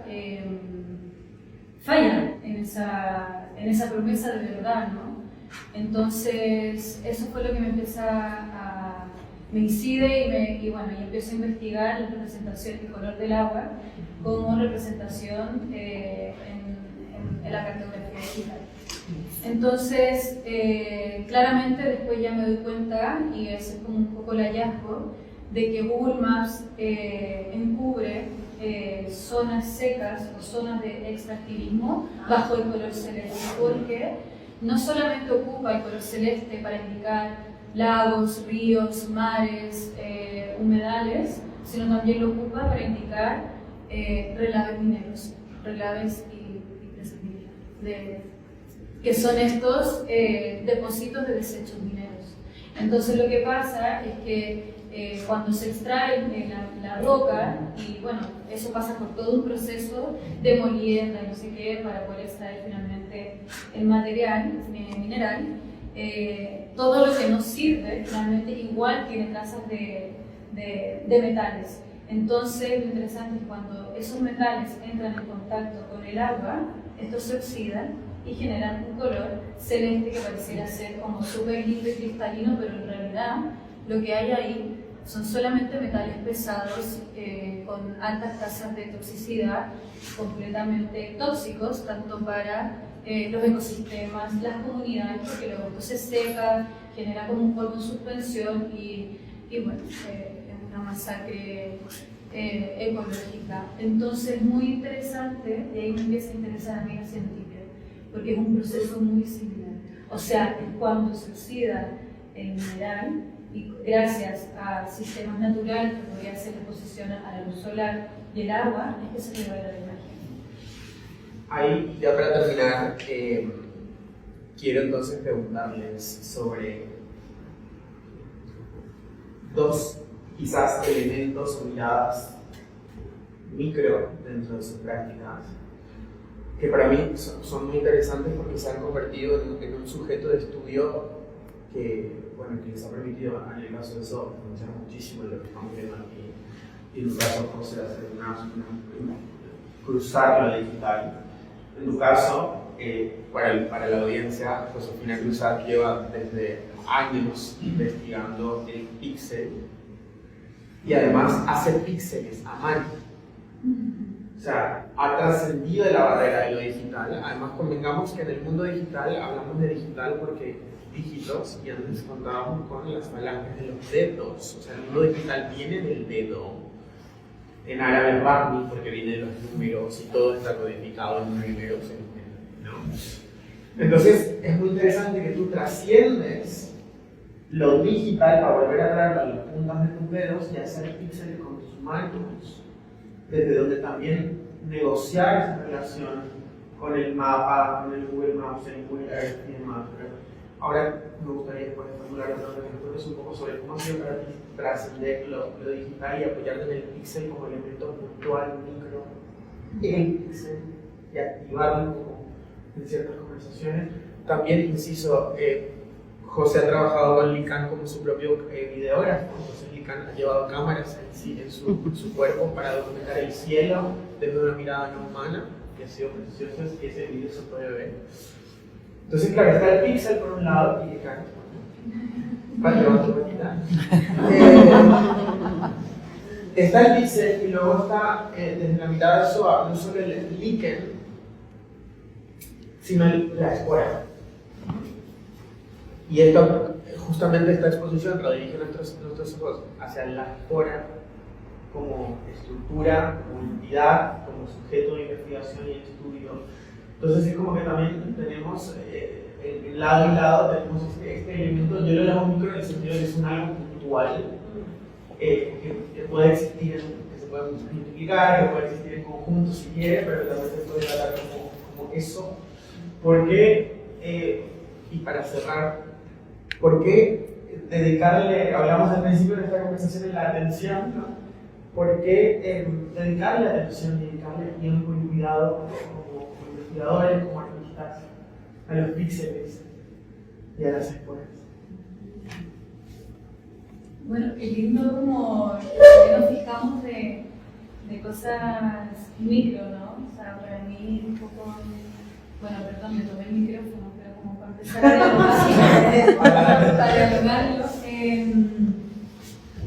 falla en esa promesa de verdad, ¿no? Entonces eso fue lo que me incide y empiezo a investigar la representación del color del agua como representación en la cartografía digital. Entonces, claramente después ya me doy cuenta, y ese es como un poco el hallazgo, de que Google Maps encubre zonas secas o zonas de extractivismo bajo el color celeste, porque no solamente ocupa el color celeste para indicar lagos, ríos, mares, humedales, sino también lo ocupa para indicar relaves mineros, relaves y presas mineras, que son estos depósitos de desechos mineros. Entonces lo que pasa es que cuando se extrae la roca, y bueno, eso pasa por todo un proceso de molienda y no sé qué, para poder extraer finalmente el material mineral, todo lo que nos sirve finalmente igual tiene trazas de metales. Entonces lo interesante es que cuando esos metales entran en contacto con el agua, estos se oxidan y generan un color celeste que pareciera ser como súper lindo y cristalino, pero en realidad lo que hay ahí son solamente metales pesados con altas tasas de toxicidad, completamente tóxicos, tanto para los ecosistemas, las comunidades, porque luego esto se seca, genera como un polvo en suspensión y bueno, es una masacre ecológica. Entonces, muy interesante, y ahí me empieza a interesar a mí la científica, porque es un proceso muy similar. O sea, es cuando se oxida el mineral y gracias a sistemas naturales que podría ser la exposición a la luz solar y el agua, es que se libera la imagen. Ahí, ya para terminar, quiero entonces preguntarles sobre dos quizás elementos o miradas micro dentro de sus prácticas, que para mí son muy interesantes porque se han convertido en un sujeto de estudio que les ha permitido, en el caso de eso, conocer muchísimo de lo que estamos viendo aquí, y en tu caso, José, hacer cruzar lo digital. En tu caso, para la audiencia, Josefina Cruzat lleva desde años investigando el píxel y además hace píxeles a mano. O sea, ha trascendido de la barrera de lo digital. Además, convengamos que en el mundo digital hablamos de digital porque dígitos, y antes contábamos con las falanges de los dedos. O sea, el mundo digital viene del dedo. En árabe Rahmi, porque viene de los números y todo está codificado en números, ¿no? Entonces, es muy interesante que tú trasciendes lo digital para volver a traer a las puntas de tus dedos y hacer píxeles con tus manos, desde donde también negociar esa relación con el mapa, con el Google Maps, el Google Earth y demás. Ahora me gustaría después de formular que nos cuentes un poco sobre cómo ha sido para ti trascender lo digital y apoyarte en el píxel como elemento puntual, micro, en el píxel y activarlo como en ciertas conversaciones. También, inciso, José ha trabajado con Lican como su propio videógrafo. Entonces Lican ha llevado cámaras en su cuerpo para documentar el cielo desde una mirada no humana, y ha sido precioso, y ese video se puede ver. Entonces, claro, está el píxel por un lado y Lican. Está el píxel y luego está desde la mirada de SOA, no solo el líquen, sino la espora. Y justamente esta exposición redirige nuestros ojos hacia la espora como estructura, como entidad, como sujeto de investigación y estudio Entonces es como que también tenemos lado y lado, tenemos este elemento, yo lo llamo micro en el sentido de que es un algo puntual, que puede existir, que se puede multiplicar, que puede existir en conjunto si quiere, pero también se puede tratar como eso. ¿Por qué? Y para cerrar, ¿por qué dedicarle, hablamos al principio de esta conversación de la atención, ¿no? ¿Por qué dedicarle atención, dedicarle tiempo y cuidado como investigadores, como artistas, a los píxeles y a las esporas? Bueno, qué lindo como que nos fijamos de cosas micro, ¿no? O sea, para mí un poco, bueno, perdón, me tomé el micrófono, pero como para empezar a dialogarlo.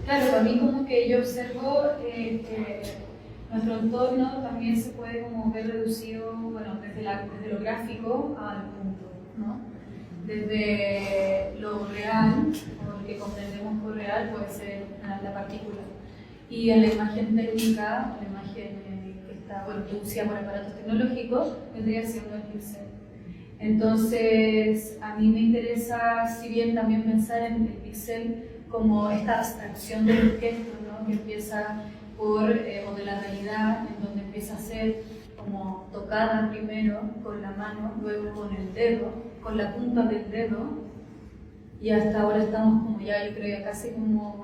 Claro, para mí como que yo observo que nuestro entorno también se puede como ver reducido, bueno, desde lo gráfico al punto, ¿no? Desde lo real, o lo que comprendemos por real, puede ser la partícula. Y en la imagen técnica, la imagen que está producida por aparatos tecnológicos, vendría siendo el píxel. Entonces, a mí me interesa, si bien también pensar en el píxel como esta abstracción del objeto, ¿no? Que empieza por o de la realidad, en donde empieza a ser como tocada primero con la mano, luego con el dedo, con la punta del dedo, y hasta ahora estamos como ya, yo creo, casi como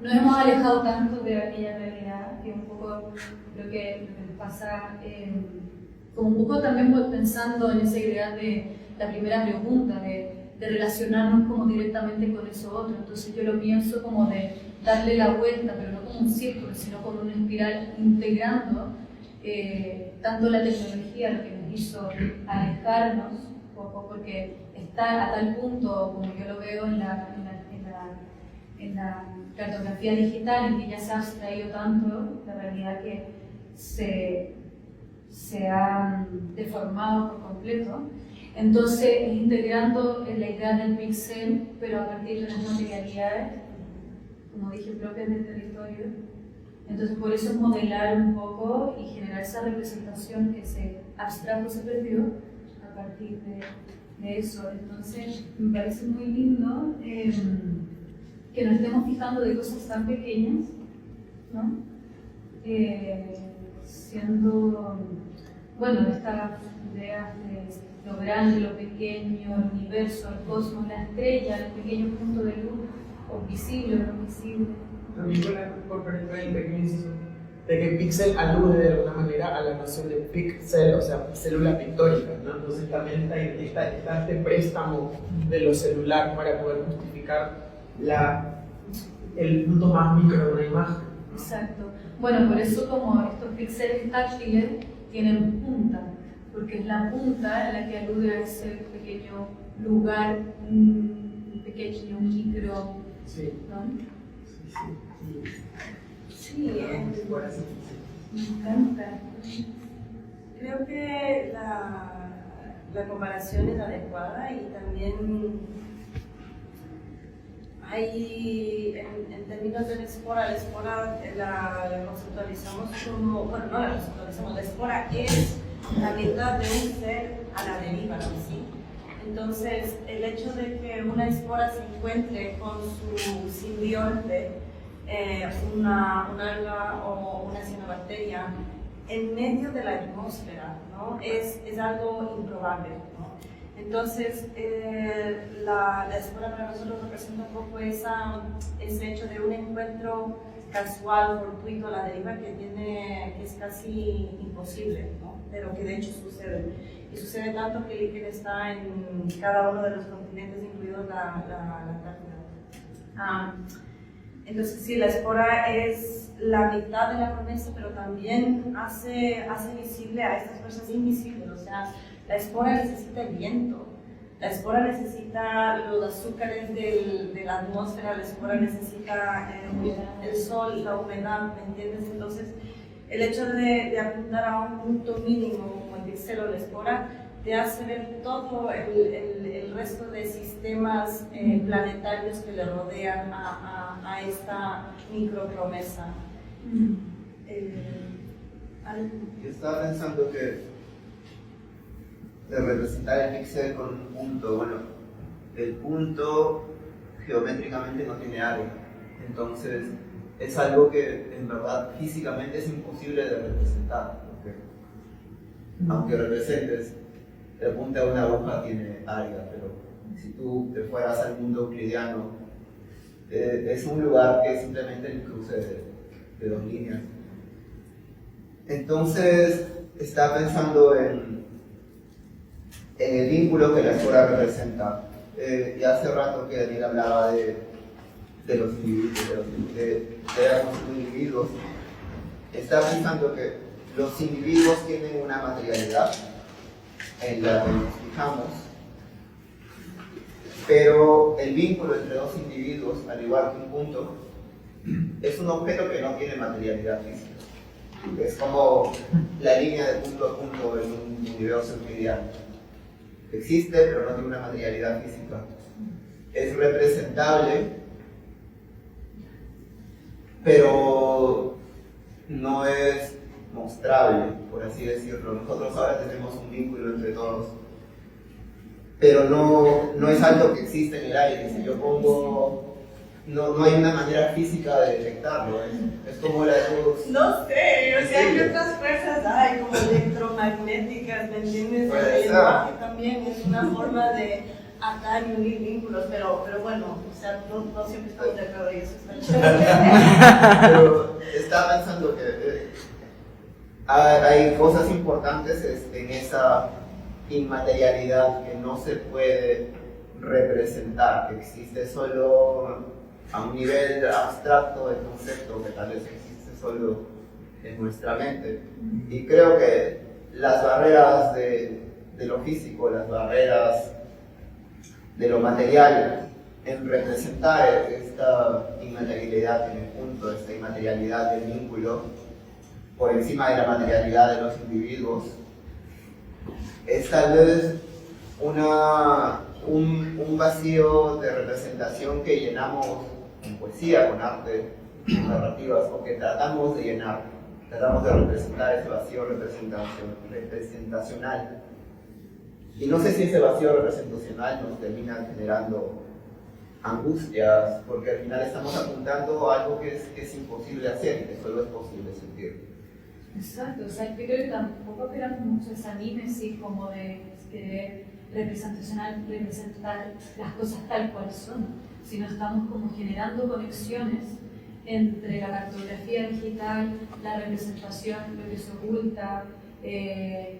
nos hemos alejado tanto de aquella realidad, que un poco lo que nos pasa, como un poco también pensando en esa idea de la primera pregunta, de relacionarnos como directamente con eso otro. Entonces yo lo pienso como de darle la vuelta, pero no como un círculo, sino como una espiral, integrando tanto la tecnología, lo que nos hizo alejarnos un poco, porque está a tal punto, como yo lo veo en la cartografía digital, en que ya se ha abstraído tanto la realidad que se ha deformado por completo. Entonces, integrando la idea del píxel, pero a partir de unas materialidades, como dije, propias del territorio. Entonces, por eso es modelar un poco y generar esa representación que se abstrajo, se perdió a partir de eso. Entonces, me parece muy lindo que nos estemos fijando de cosas tan pequeñas, ¿no? Siendo, bueno, estas ideas de lo grande, lo pequeño, el universo, el cosmos, la estrella, el pequeño punto de luz, o visible o no visible. También por poner el pequeño inciso de que píxel alude de alguna manera a la noción de píxel, o sea, célula pictórica, ¿no? Entonces también está este préstamo de lo celular para poder justificar el punto más micro de una imagen, ¿no? Exacto. Bueno, por eso como estos píxeles táctiles tienen punta, porque es la punta la que alude a ese pequeño lugar, un pequeño micro, sí. ¿no? Sí, Me encanta. creo que la comparación es adecuada y también hay, en términos de la espora la conceptualizamos como, bueno, no la conceptualizamos, la espora es la mitad de un ser a la deriva, ¿sí? Entonces, el hecho de que una espora se encuentre con su simbionte, una alga o una cianobacteria, en medio de la atmósfera, ¿no? Es algo improbable, ¿no? Entonces, la espora para nosotros representa un poco ese hecho de un encuentro casual, fortuito a la deriva que es casi imposible, ¿no? Pero que de hecho sucede. Y sucede tanto que el líquido está en cada uno de los continentes, incluido la Antártida. Entonces, sí, la espora es la mitad de la promesa, pero también hace visible a estas fuerzas invisibles. O sea, la espora necesita el viento, la espora necesita los azúcares de la atmósfera, la espora necesita el sol, la humedad, ¿me entiendes? Entonces, el hecho de apuntar a un punto mínimo como el píxel o la espora te hace ver todo el resto de sistemas planetarios que le rodean a esta micropromesa. Estaba pensando que de representar el píxel con un punto. Bueno, el punto geométricamente no tiene área, entonces es algo que en verdad físicamente es imposible de representar, porque aunque representes el punto de una aguja tiene área, pero si tú te fueras al mundo euclidiano, es un lugar que es simplemente el cruce de dos líneas. Entonces está pensando en el vínculo que la esfera representa. Y hace rato que Daniel hablaba de los individuos, de los individuos. Está pensando que los individuos tienen una materialidad en la que nos fijamos, pero el vínculo entre dos individuos, al igual que un punto, es un objeto que no tiene materialidad física. Es como la línea de punto a punto en un universo euclidiano. Existe, pero no tiene una materialidad física. Es representable, pero no es mostrable, por así decirlo. Nosotros ahora tenemos un vínculo entre todos, pero no es algo que existe en el aire. Si yo pongo... No hay una manera física de detectarlo, es como la luz. No sé, o sea, ¿qué otras fuerzas hay? Como electromagnéticas, ¿me entiendes? Puede El ser. lenguaje también es una forma de atar y unir vínculos, pero bueno, o sea, no siempre estamos de acuerdo y eso está chévere. Pero estaba pensando que hay cosas importantes en esa inmaterialidad que no se puede representar, que existe solo a un nivel abstracto del concepto que tal vez existe solo en nuestra mente. Y creo que las barreras de lo físico, las barreras de lo material, en representar esta inmaterialidad en el punto, esta inmaterialidad del vínculo, por encima de la materialidad de los individuos, es tal vez un vacío de representación que llenamos con poesía, con arte, con narrativas, o que tratamos de llenar, tratamos de representar ese vacío representacional. Y no sé si ese vacío representacional nos termina generando angustias, porque al final estamos apuntando a algo que es imposible hacer y que solo es posible sentir. Exacto, o sea, yo creo que tampoco esperamos mucho esa mímesis como de querer representar las cosas tal cual son, sino estamos como generando conexiones entre la cartografía digital, la representación, lo que se oculta,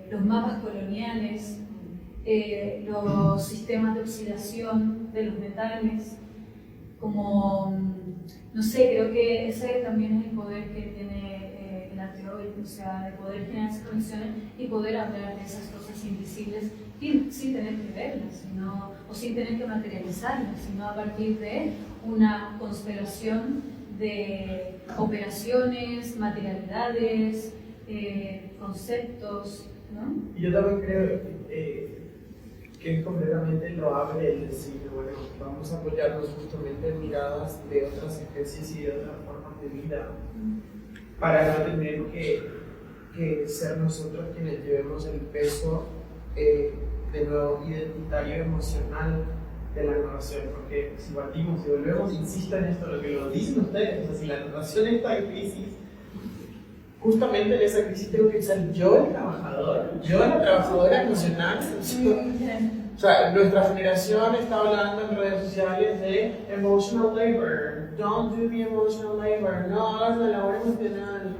los mapas coloniales, los sistemas de oxidación de los metales, como, no sé, creo que ese también es el poder que tiene el arte hoy, o sea, de poder generar esas conexiones y poder hablar de esas cosas invisibles sin tener que verlas, o sin tener que materializarlas, sino a partir de una conspiración de operaciones, materialidades, conceptos, ¿no? Y yo también creo que es completamente loable el decir, bueno, vamos a apoyarnos justamente en miradas de otras especies y de otras formas de vida, para no tener que ser nosotros quienes llevemos el peso de nuevo identitario emocional de la narración, porque si batimos y volvemos, insisto en esto, lo que lo dicen ustedes, o sea, si la narración está en crisis, justamente en esa crisis tengo que ser yo el trabajador, yo la trabajadora emocional. O sea, nuestra generación está hablando en redes sociales de emotional labor, don't do the emotional labor, no hagas la labor emocional.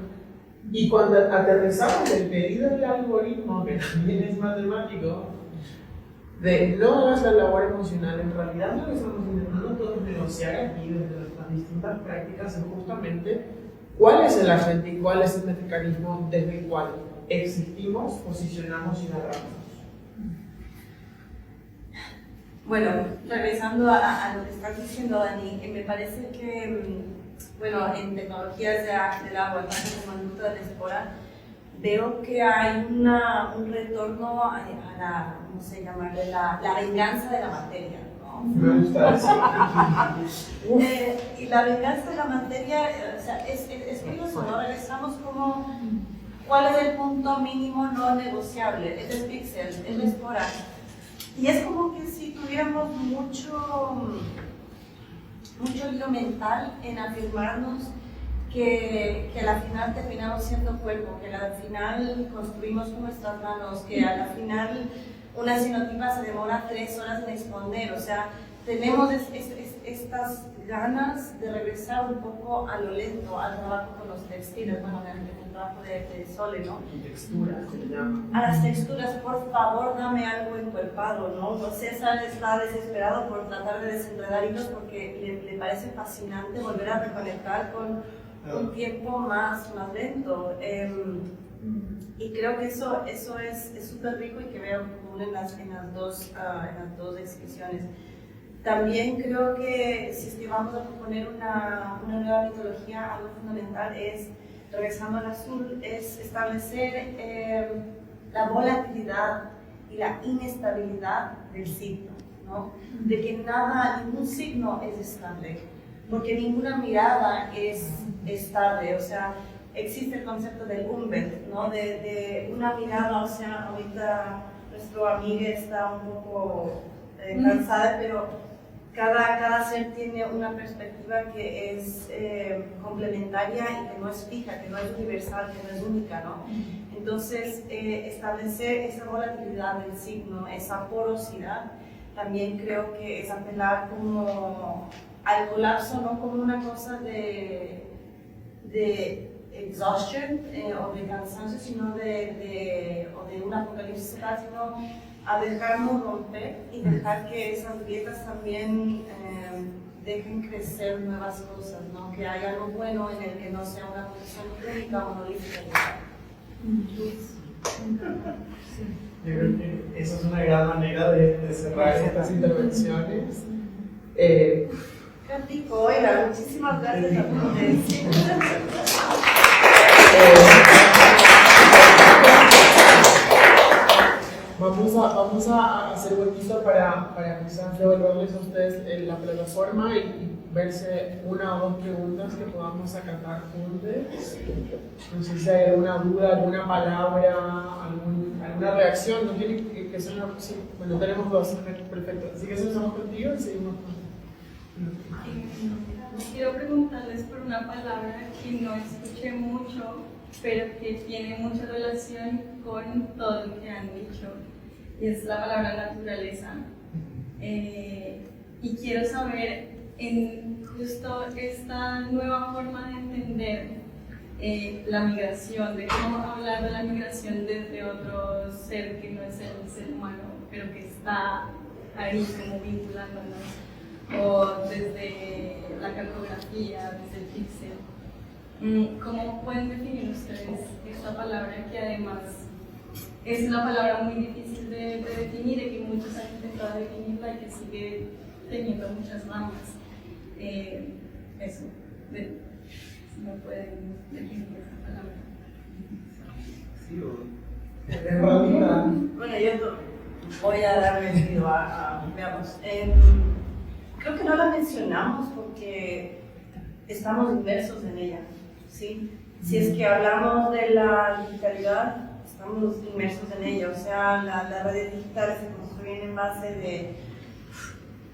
Y cuando aterrizamos el pedido del algoritmo, que también es matemático, de no hagas la labor emocional, en realidad lo que estamos intentando todos negociar aquí desde nuestras distintas prácticas es justamente cuál es el agente y cuál es el mecanismo desde el cual existimos, posicionamos y narramos. Bueno, regresando a lo que estás diciendo, Dani, me parece que, bueno, en tecnologías del agua, tanto como en ruta de la espora, veo que hay un retorno a la, ¿cómo se llama? La venganza de la materia, ¿no? Me gusta eso. Y la venganza de la materia, o sea, es curioso, ¿no? Regresamos como ¿Cuál es el punto mínimo no negociable? Es el píxel, es la espora. Y es como que si tuviéramos mucho lío mental en afirmarnos que al final terminamos siendo cuerpo, que al final construimos con nuestras manos, que al final una sinotipa se demora 3 horas en exponer. O sea, tenemos estas ganas de regresar un poco a lo lento, al trabajo con los textiles, bueno, el trabajo de Sole, ¿no? Y textura, se le llama. A las texturas, por favor, dame algo encuerpado, ¿no? César está desesperado por tratar de desenredar hilos porque le parece fascinante volver a reconectar con un tiempo más lento. Y creo que eso es súper rico y que veo común en las dos descripciones. También creo que si es que vamos a proponer una nueva mitología, algo fundamental es, regresando al azul, es establecer la volatilidad y la inestabilidad del signo, ¿no? De que ningún signo es estable, porque ninguna mirada es estable. O sea, existe el concepto del Umwelt, ¿no? De una mirada. O sea, ahorita nuestro amigo está un poco cansada, pero cada ser tiene una perspectiva que es complementaria y que no es fija, que no es universal, que no es única, ¿no? Entonces, establecer esa volatilidad del signo, esa porosidad, también creo que es apelar como al colapso, no como una cosa de exhaustion o de cansancio, sino o de un apocalipsis total, sino a dejarnos romper y dejar que esas grietas también dejen crecer nuevas cosas, ¿no? Que haya algo bueno en el que no sea una condición única o monolítica. Yo creo que esa es una gran manera de cerrar estas intervenciones. Qué rico, oiga, muchísimas gracias a ustedes. Vamos a hacer huequito para quizás devolverles a ustedes la plataforma y verse una o dos preguntas que podamos acatar juntos. No sé si hay alguna duda, alguna palabra, alguna reacción. No tiene que ser una. Sí, bueno, tenemos dos, perfecto. Así que empezamos contigo y seguimos con. Quiero preguntarles por una palabra que no escuché mucho, pero que tiene mucha relación con todo lo que han dicho, y es la palabra naturaleza. Y quiero saber, en justo esta nueva forma de entender la migración, de cómo hablar de la migración desde otro ser que no es el ser humano, pero que está ahí como vinculándonos, o desde la cartografía, desde el píxel. ¿Cómo pueden definir ustedes esta palabra, que además es una palabra muy difícil de definir y que muchos han intentado definirla y que sigue teniendo muchas ramas? Eso, si me pueden definir esa palabra. Sí, en realidad. Bueno, yo voy a dar sentido veamos. Creo que no la mencionamos porque estamos inmersos en ella, ¿sí? Si es que hablamos de la digitalidad, estamos inmersos en ella. O sea, las redes digitales se construyen en base de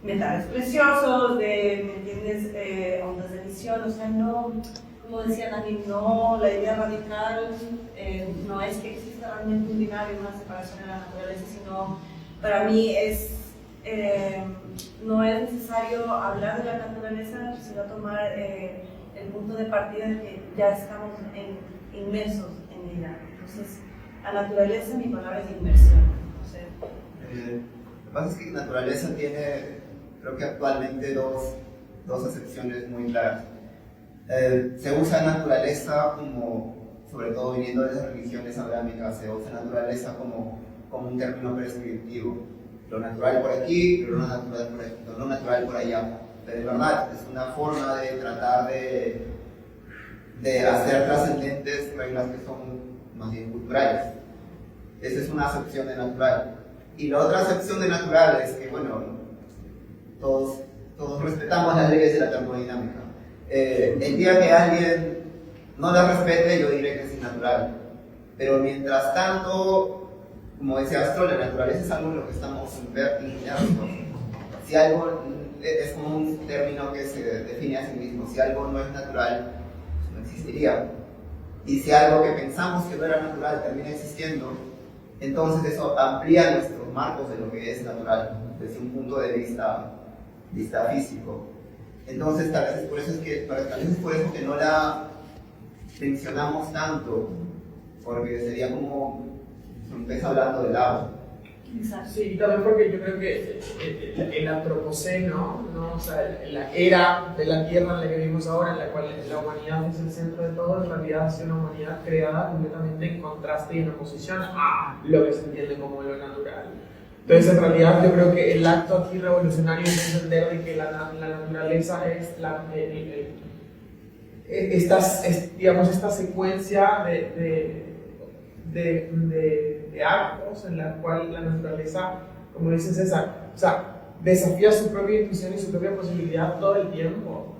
metales preciosos, ¿me entiendes? Ondas de emisión. O sea, no, como decía Dani, no, la idea radical no es que exista realmente un binario, una separación de la naturaleza, sino para mí no es necesario hablar de la naturaleza, sino tomar el punto de partida de que ya estamos inmersos en ella. Entonces, la naturaleza, mi palabra es inmersión. No sé. Lo que pasa es que naturaleza tiene, creo que actualmente, dos acepciones muy claras. Se usa naturaleza como, sobre todo viniendo de las religiones abrámicas, se usa naturaleza como un término prescriptivo. Lo natural por aquí, lo no natural por allá. Pero de verdad, es una forma de tratar de hacer trascendentes reglas que son más bien culturales. Esa es una acepción de natural. Y la otra acepción de natural es que, bueno, todos respetamos las leyes de la termodinámica. El día que alguien no las respete, yo diré que es innatural. Pero mientras tanto, como decía Astro, la naturaleza es algo en lo que estamos inmersos. Si algo es como un término que se define a sí mismo, si algo no es natural, no existiría. Y si algo que pensamos que no era natural termina existiendo, entonces eso amplía nuestros marcos de lo que es natural, desde un punto de vista físico. Entonces tal vez es por eso que no la mencionamos tanto, porque sería como se empieza hablando del agua. Exacto. Sí, y también porque yo creo que el antropoceno, ¿no? O sea, la era de la Tierra en la que vivimos ahora, en la cual la humanidad es el centro de todo, en realidad ha sido una humanidad creada completamente en contraste y en oposición a lo que se entiende como lo natural. Entonces, en realidad, yo creo que el acto aquí revolucionario es entender de que la naturaleza es esta secuencia de actos en la cual la naturaleza, como dice César, o sea, desafía su propia intuición y su propia posibilidad todo el tiempo.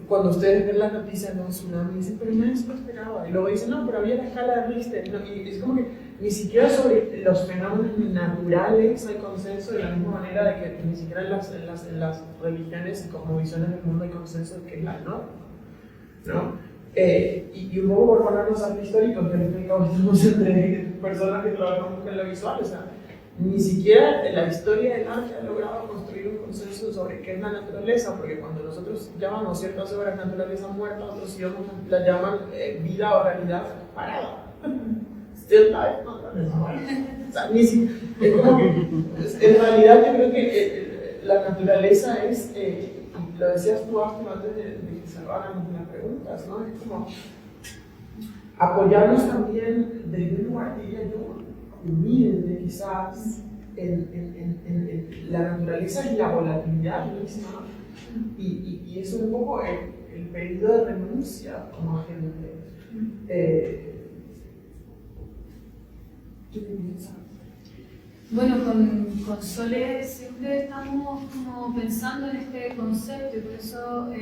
Cuando ustedes ven las noticias de un tsunami, dicen, pero nadie se lo esperaba. Y luego dicen, no, pero había la escala de Richter. ¿No? Y es como que ni siquiera sobre los fenómenos naturales hay consenso, de la misma manera de que ni siquiera en las religiones y cosmovisiones del mundo hay consenso de que es la norma, ¿no? Y un poco por ponernos al histórico, que al fin y al cabo estamos entre personas que trabajamos en lo visual, o sea, ni siquiera en la historia del arte ha logrado construir un consenso sobre qué es la naturaleza, porque cuando nosotros llamamos ciertas obras naturaleza muerta, otros idiomas la llaman vida o realidad parada. Still life, no, o sea, es como que, en realidad yo creo que la naturaleza es, lo decías tú antes de que cerráramos las preguntas, ¿no? Es como apoyarnos también desde un lugar, diría yo, humilde quizás, en la naturaleza y la volatilidad misma, y eso es un poco el periodo de renuncia como agente. ¿Qué piensas? Bueno, con Sole siempre estamos como pensando en este concepto y por eso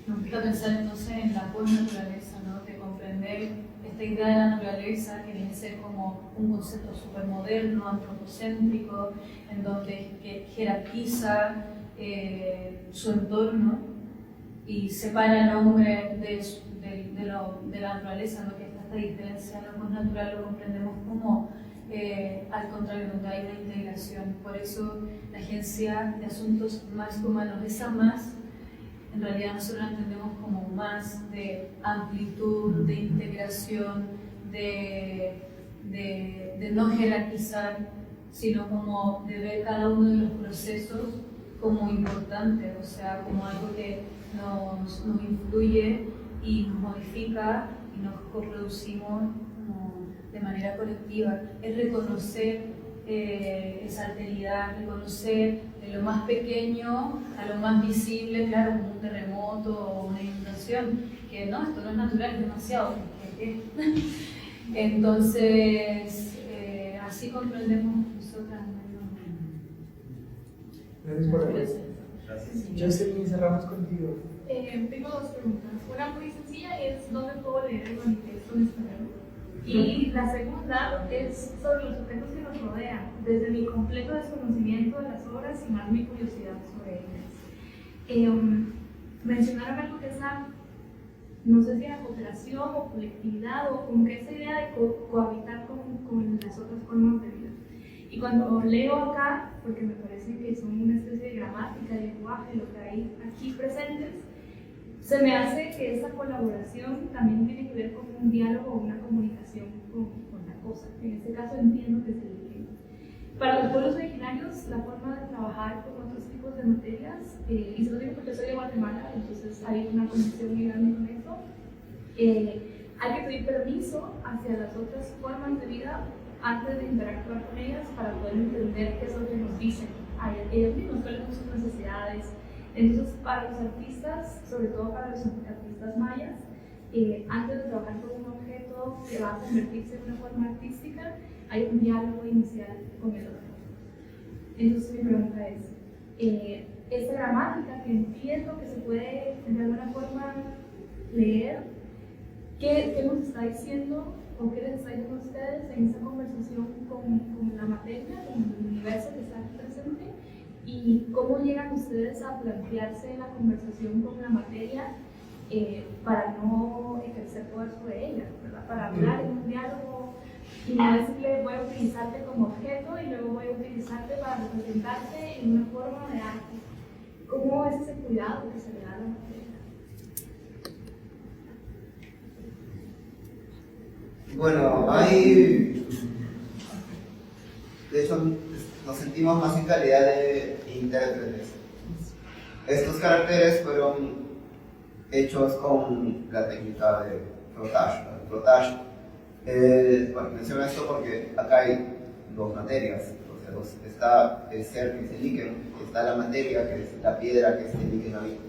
nos gusta pensar entonces en la postnaturaleza, ¿no? De comprender esta idea de la naturaleza que viene a ser como un concepto súper moderno, antropocéntrico, en donde que jerarquiza su entorno y separa al hombre de la naturaleza, ¿no? Que esta diferencia en lo postnatural lo comprendemos como al contrario, donde hay una integración. Por eso la Agencia de Asuntos Más Humanos, esa más, en realidad nosotros la entendemos como más de amplitud, de integración, de no jerarquizar, sino como de ver cada uno de los procesos como importantes, o sea, como algo que nos influye y nos modifica y nos coproducimos de manera colectiva. Es reconocer esa alteridad, reconocer de lo más pequeño a lo más visible, claro, como un terremoto o una inundación, que no, esto no es natural, es demasiado. Entonces, así comprendemos nosotras. Gracias por la Jocelyn, cerramos contigo. Tengo dos preguntas. Una muy sencilla es ¿dónde puedo leer el manifiesto en español? Y la segunda es sobre los objetos que nos rodean, desde mi completo desconocimiento de las obras y más mi curiosidad sobre ellas. Mencionaron algo que es no sé si era cooperación o colectividad o como que esa idea de cohabitar con las otras formas de vida. Y cuando leo acá, porque me parece que son una especie de gramática, de lenguaje, lo que hay aquí presentes, se me hace que esa colaboración también tiene que ver con un diálogo o una comunicación con la cosa. En este caso entiendo que es el idioma. Para los pueblos originarios, la forma de trabajar con otros tipos de materias, y se lo digo porque soy de Guatemala, entonces hay una conexión muy grande con eso, hay que pedir permiso hacia las otras formas de vida antes de interactuar con ellas para poder entender qué es lo que nos dicen a ellos mismos, cuáles son sus necesidades. Entonces, para los artistas, sobre todo para los artistas mayas, antes de trabajar con un objeto que va a convertirse en una forma artística, hay un diálogo inicial con el otro. Entonces, mi pregunta es, esta gramática que entiendo que se puede de alguna forma leer, ¿qué nos está diciendo o qué les está diciendo a ustedes en esta conversación con la materia, con el universo que está aquí presente? ¿Y cómo llegan ustedes a plantearse la conversación con la materia para no ejercer poder sobre ella, ¿verdad? Para hablar en un diálogo y no decirle voy a utilizarte como objeto y luego voy a utilizarte para representarte en una forma de arte? ¿Cómo es ese cuidado que se le da a la materia? Bueno, hay... De hecho, nos sentimos más en calidad de intérpretes. Estos caracteres fueron hechos con la técnica de frottage. Bueno, menciono esto porque acá hay dos materias. O sea, está el ser, que es el líquen, está la materia, que es la piedra, que es el líquen ahí.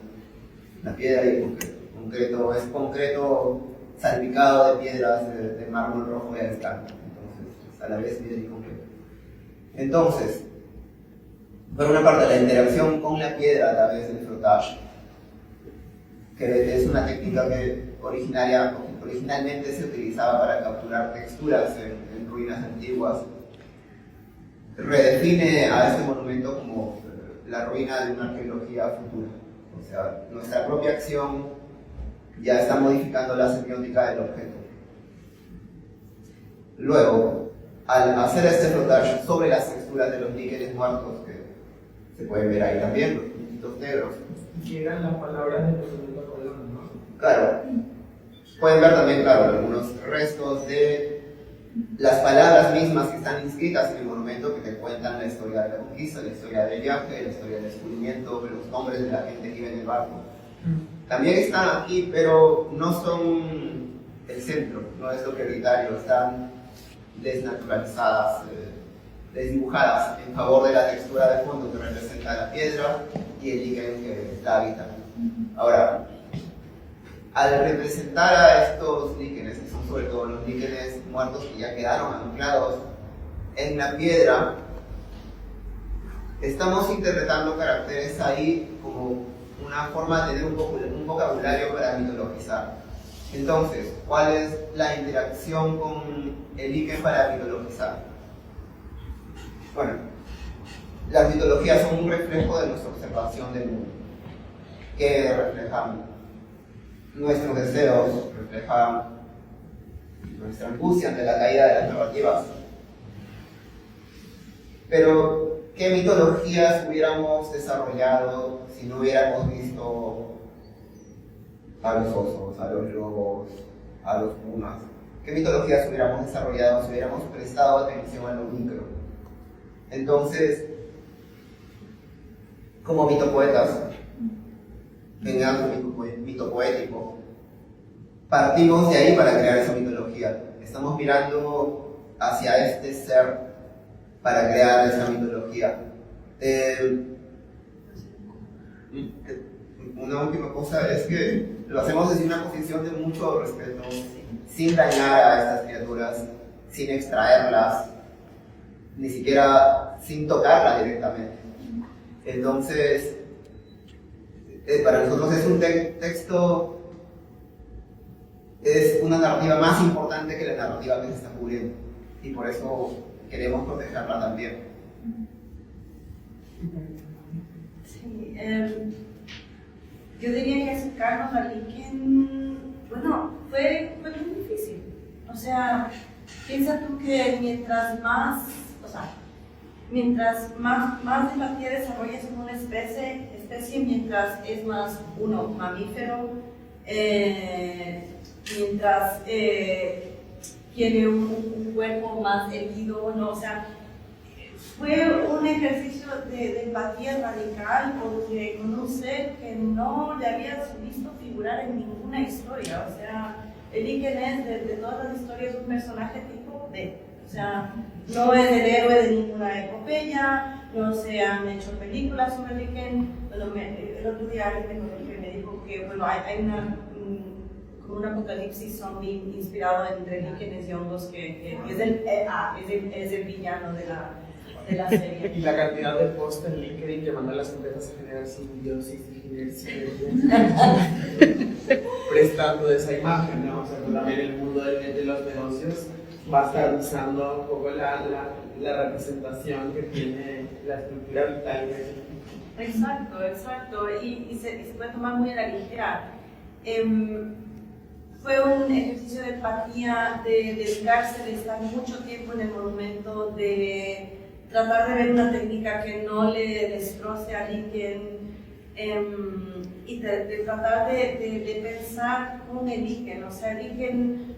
La piedra y el concreto. Es concreto salpicado de piedras de mármol rojo y alcalino. Entonces, a la vez piedra y concreto. Entonces, por una parte, la interacción con la piedra a través del frottage, que es una técnica que originalmente se utilizaba para capturar texturas en ruinas antiguas, redefine a este monumento como la ruina de una arqueología futura. O sea, nuestra propia acción ya está modificando la semiótica del objeto. Luego, al hacer este frottage sobre las texturas de los líquenes muertos, que se pueden ver ahí también, los puntitos negros. Llegan las palabras de Fernando Colón, ¿no? Claro. Pueden ver también, claro, algunos restos de las palabras mismas que están inscritas en el monumento, que te cuentan la historia de la conquista, la historia del viaje, la historia del descubrimiento, los nombres de la gente que iba en el barco. También están aquí, pero no son el centro, no es lo prioritario, están desnaturalizadas, desdibujadas en favor de la textura de fondo que representa la piedra y el líquen que la habita. Ahora, al representar a estos líquenes, que son sobre todo los líquenes muertos que ya quedaron anclados en la piedra, estamos interpretando caracteres ahí como una forma de tener un vocabulario para mitologizar. Entonces, ¿cuál es la interacción con el líquen para mitologizar? Bueno, las mitologías son un reflejo de nuestra observación del mundo, que reflejan nuestros deseos, reflejan nuestra angustia ante la caída de las narrativas. Pero, ¿qué mitologías hubiéramos desarrollado si no hubiéramos visto a los osos, a los lobos, a los pumas? ¿Qué mitologías hubiéramos desarrollado si hubiéramos prestado atención a lo micro? Entonces, como mitopoetas, en el ámbito mitopoético, partimos de ahí para crear esa mitología. Estamos mirando hacia este ser para crear esa mitología. Una última cosa es que lo hacemos desde una posición de mucho respeto, sin dañar a estas criaturas, sin extraerlas, ni siquiera sin tocarlas directamente. Entonces, para nosotros es un texto, es una narrativa más importante que la narrativa que se está cubriendo, y por eso queremos protegerla también. Sí, yo diría que acercarnos al líquen, bueno, fue muy difícil. O sea, piensa tú que mientras más empatía desarrollas con una especie, mientras es más uno mamífero, mientras tiene un cuerpo más herido, ¿no? O sea, fue un ejercicio de empatía radical porque con un ser que no le habías visto figurar en ninguna historia. O sea, el líquen es de todas las historias un personaje tipo B. O sea, no es el héroe de ninguna epopeya, no se han hecho películas sobre el líquen. Bueno, el otro día alguien me dijo que bueno, hay como un apocalipsis zombie inspirado entre líquenes y hongos que es el villano de la serie. Y la cantidad de posts en LinkedIn que mandan las empresas a generar simbiosis y sinergia prestando de esa imagen, ¿no? o sea, también el mundo de los negocios va a estar usando un poco la representación que tiene la estructura vital del edificio. Exacto, y se puede tomar muy a la ligera. Fue un ejercicio de empatía, de dedicarse, de estar mucho tiempo en el monumento, de tratar de ver una técnica que no le destroce a Liken, y de tratar de pensar con el Liken. O sea, el Liken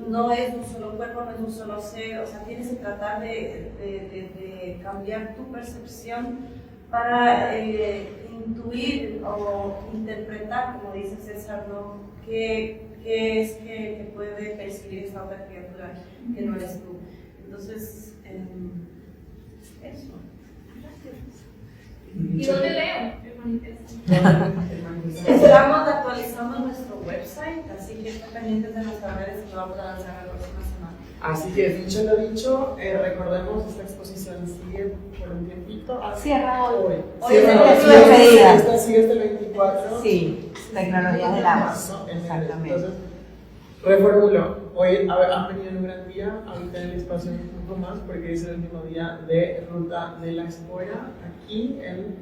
no es un solo cuerpo, no es un solo ser, o sea, tienes que tratar de cambiar tu percepción para intuir o interpretar, como dice César, ¿no? ¿Qué es que puede percibir esta otra criatura que no eres tú? Entonces, eso. ¿Y dónde leo el manifiesto? Estamos actualizando nuestro website, así que estén pendientes de nuestras redes que vamos a lanzar la próxima semana. Así que, dicho lo dicho, recordemos, esta exposición sigue por un tiempito. Cierra hoy. Hoy es tu despedida. Esta sigue hasta el 24. Sí, tecnologías del agua. Exactamente. Entonces, reformulo. Hoy han venido en un gran día, habitar el espacio un poco más, porque es el último día de Ruta de la Espora, aquí en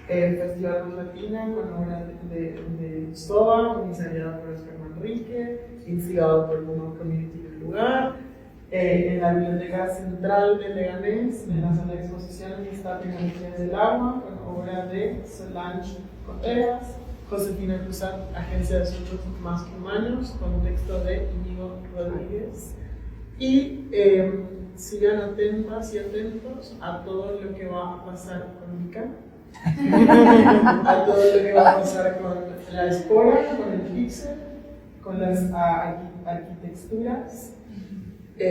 el Festival Luz Latina, con obras de SOA, comisariado por Oscar Manrique, instigado por Puma Community del lugar. En la Biblioteca Central de Leganés, en la sala de exposiciones, está Tecnologías del Agua, con obras de Solange Coteras, Josefina Cruzat, Agencia de Asuntos Más Humanos, con texto de Íñigo Rodríguez. Y sigan atentas y atentos a todo lo que va a pasar con Mica, a todo lo que va a pasar con la Espora, con el Pixel, con las arquitecturas. Con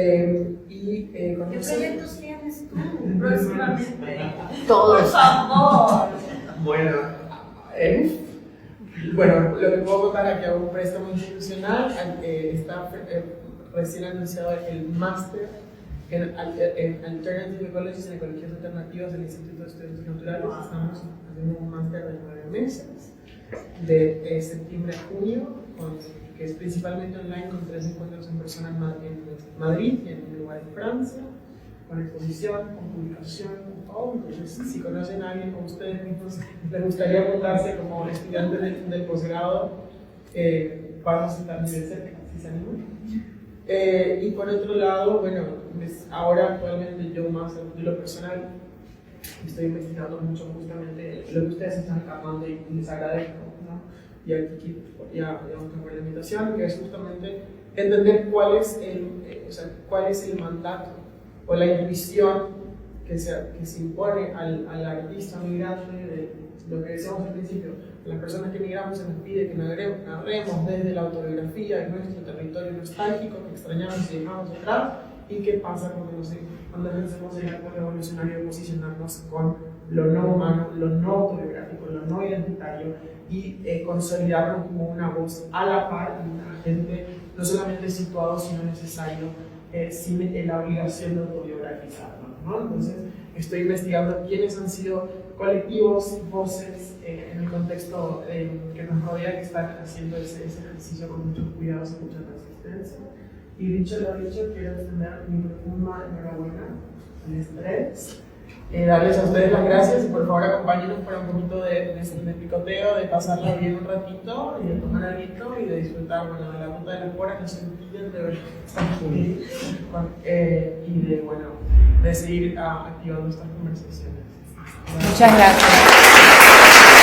¿Qué eso- proyectos tienes tú próximamente? Todos. Por favor. Bueno, lo que puedo contar aquí hago un préstamo institucional, está recién anunciado el máster en Alternative Ecologies, en ecologías alternativas del Instituto de Estudios Naturales. Estamos haciendo un máster de 9 meses, de septiembre a junio, que es principalmente online, con 3 encuentros en persona en Madrid y en un lugar en Francia, con exposición, con publicación, con todo. Entonces, si conocen a alguien como ustedes mismos, les gustaría apuntarse como estudiantes del posgrado, vamos a estar muy de cerca, si se animan. Y por otro lado, bueno, ahora actualmente yo más a título personal estoy investigando mucho justamente lo que ustedes están acabando y les agradezco, ¿no? Y a Kiki por la invitación, que es justamente entender cuál es el mandato o la intuición que se impone al artista migrante, de lo que decíamos al principio. A las personas que migramos se nos pide que narremos desde la autobiografía de nuestro territorio nostálgico que extrañamos y dejamos atrás. ¿Y qué pasa cuando hacemos el acto revolucionario de posicionarnos con lo no humano, lo no autobiográfico, lo no identitario, y consolidarnos como una voz a la par de una gente no solamente situado, sino necesario, sin la obligación de autobiografizarnos, ¿no? Entonces, estoy investigando quiénes han sido colectivos, voces en el contexto que nos rodea, que están haciendo ese ejercicio con muchos cuidados y mucha resistencia. Y dicho lo dicho, quiero extender mi profunda enhorabuena al estrés, darles a ustedes las gracias y por favor acompáñenos para un poquito de picoteo, de pasarla bien un ratito y de tomar algo y de disfrutar, bueno, de la ruta de las horas, no se olviden de ver y de seguir activando estas conversaciones. Muchas gracias.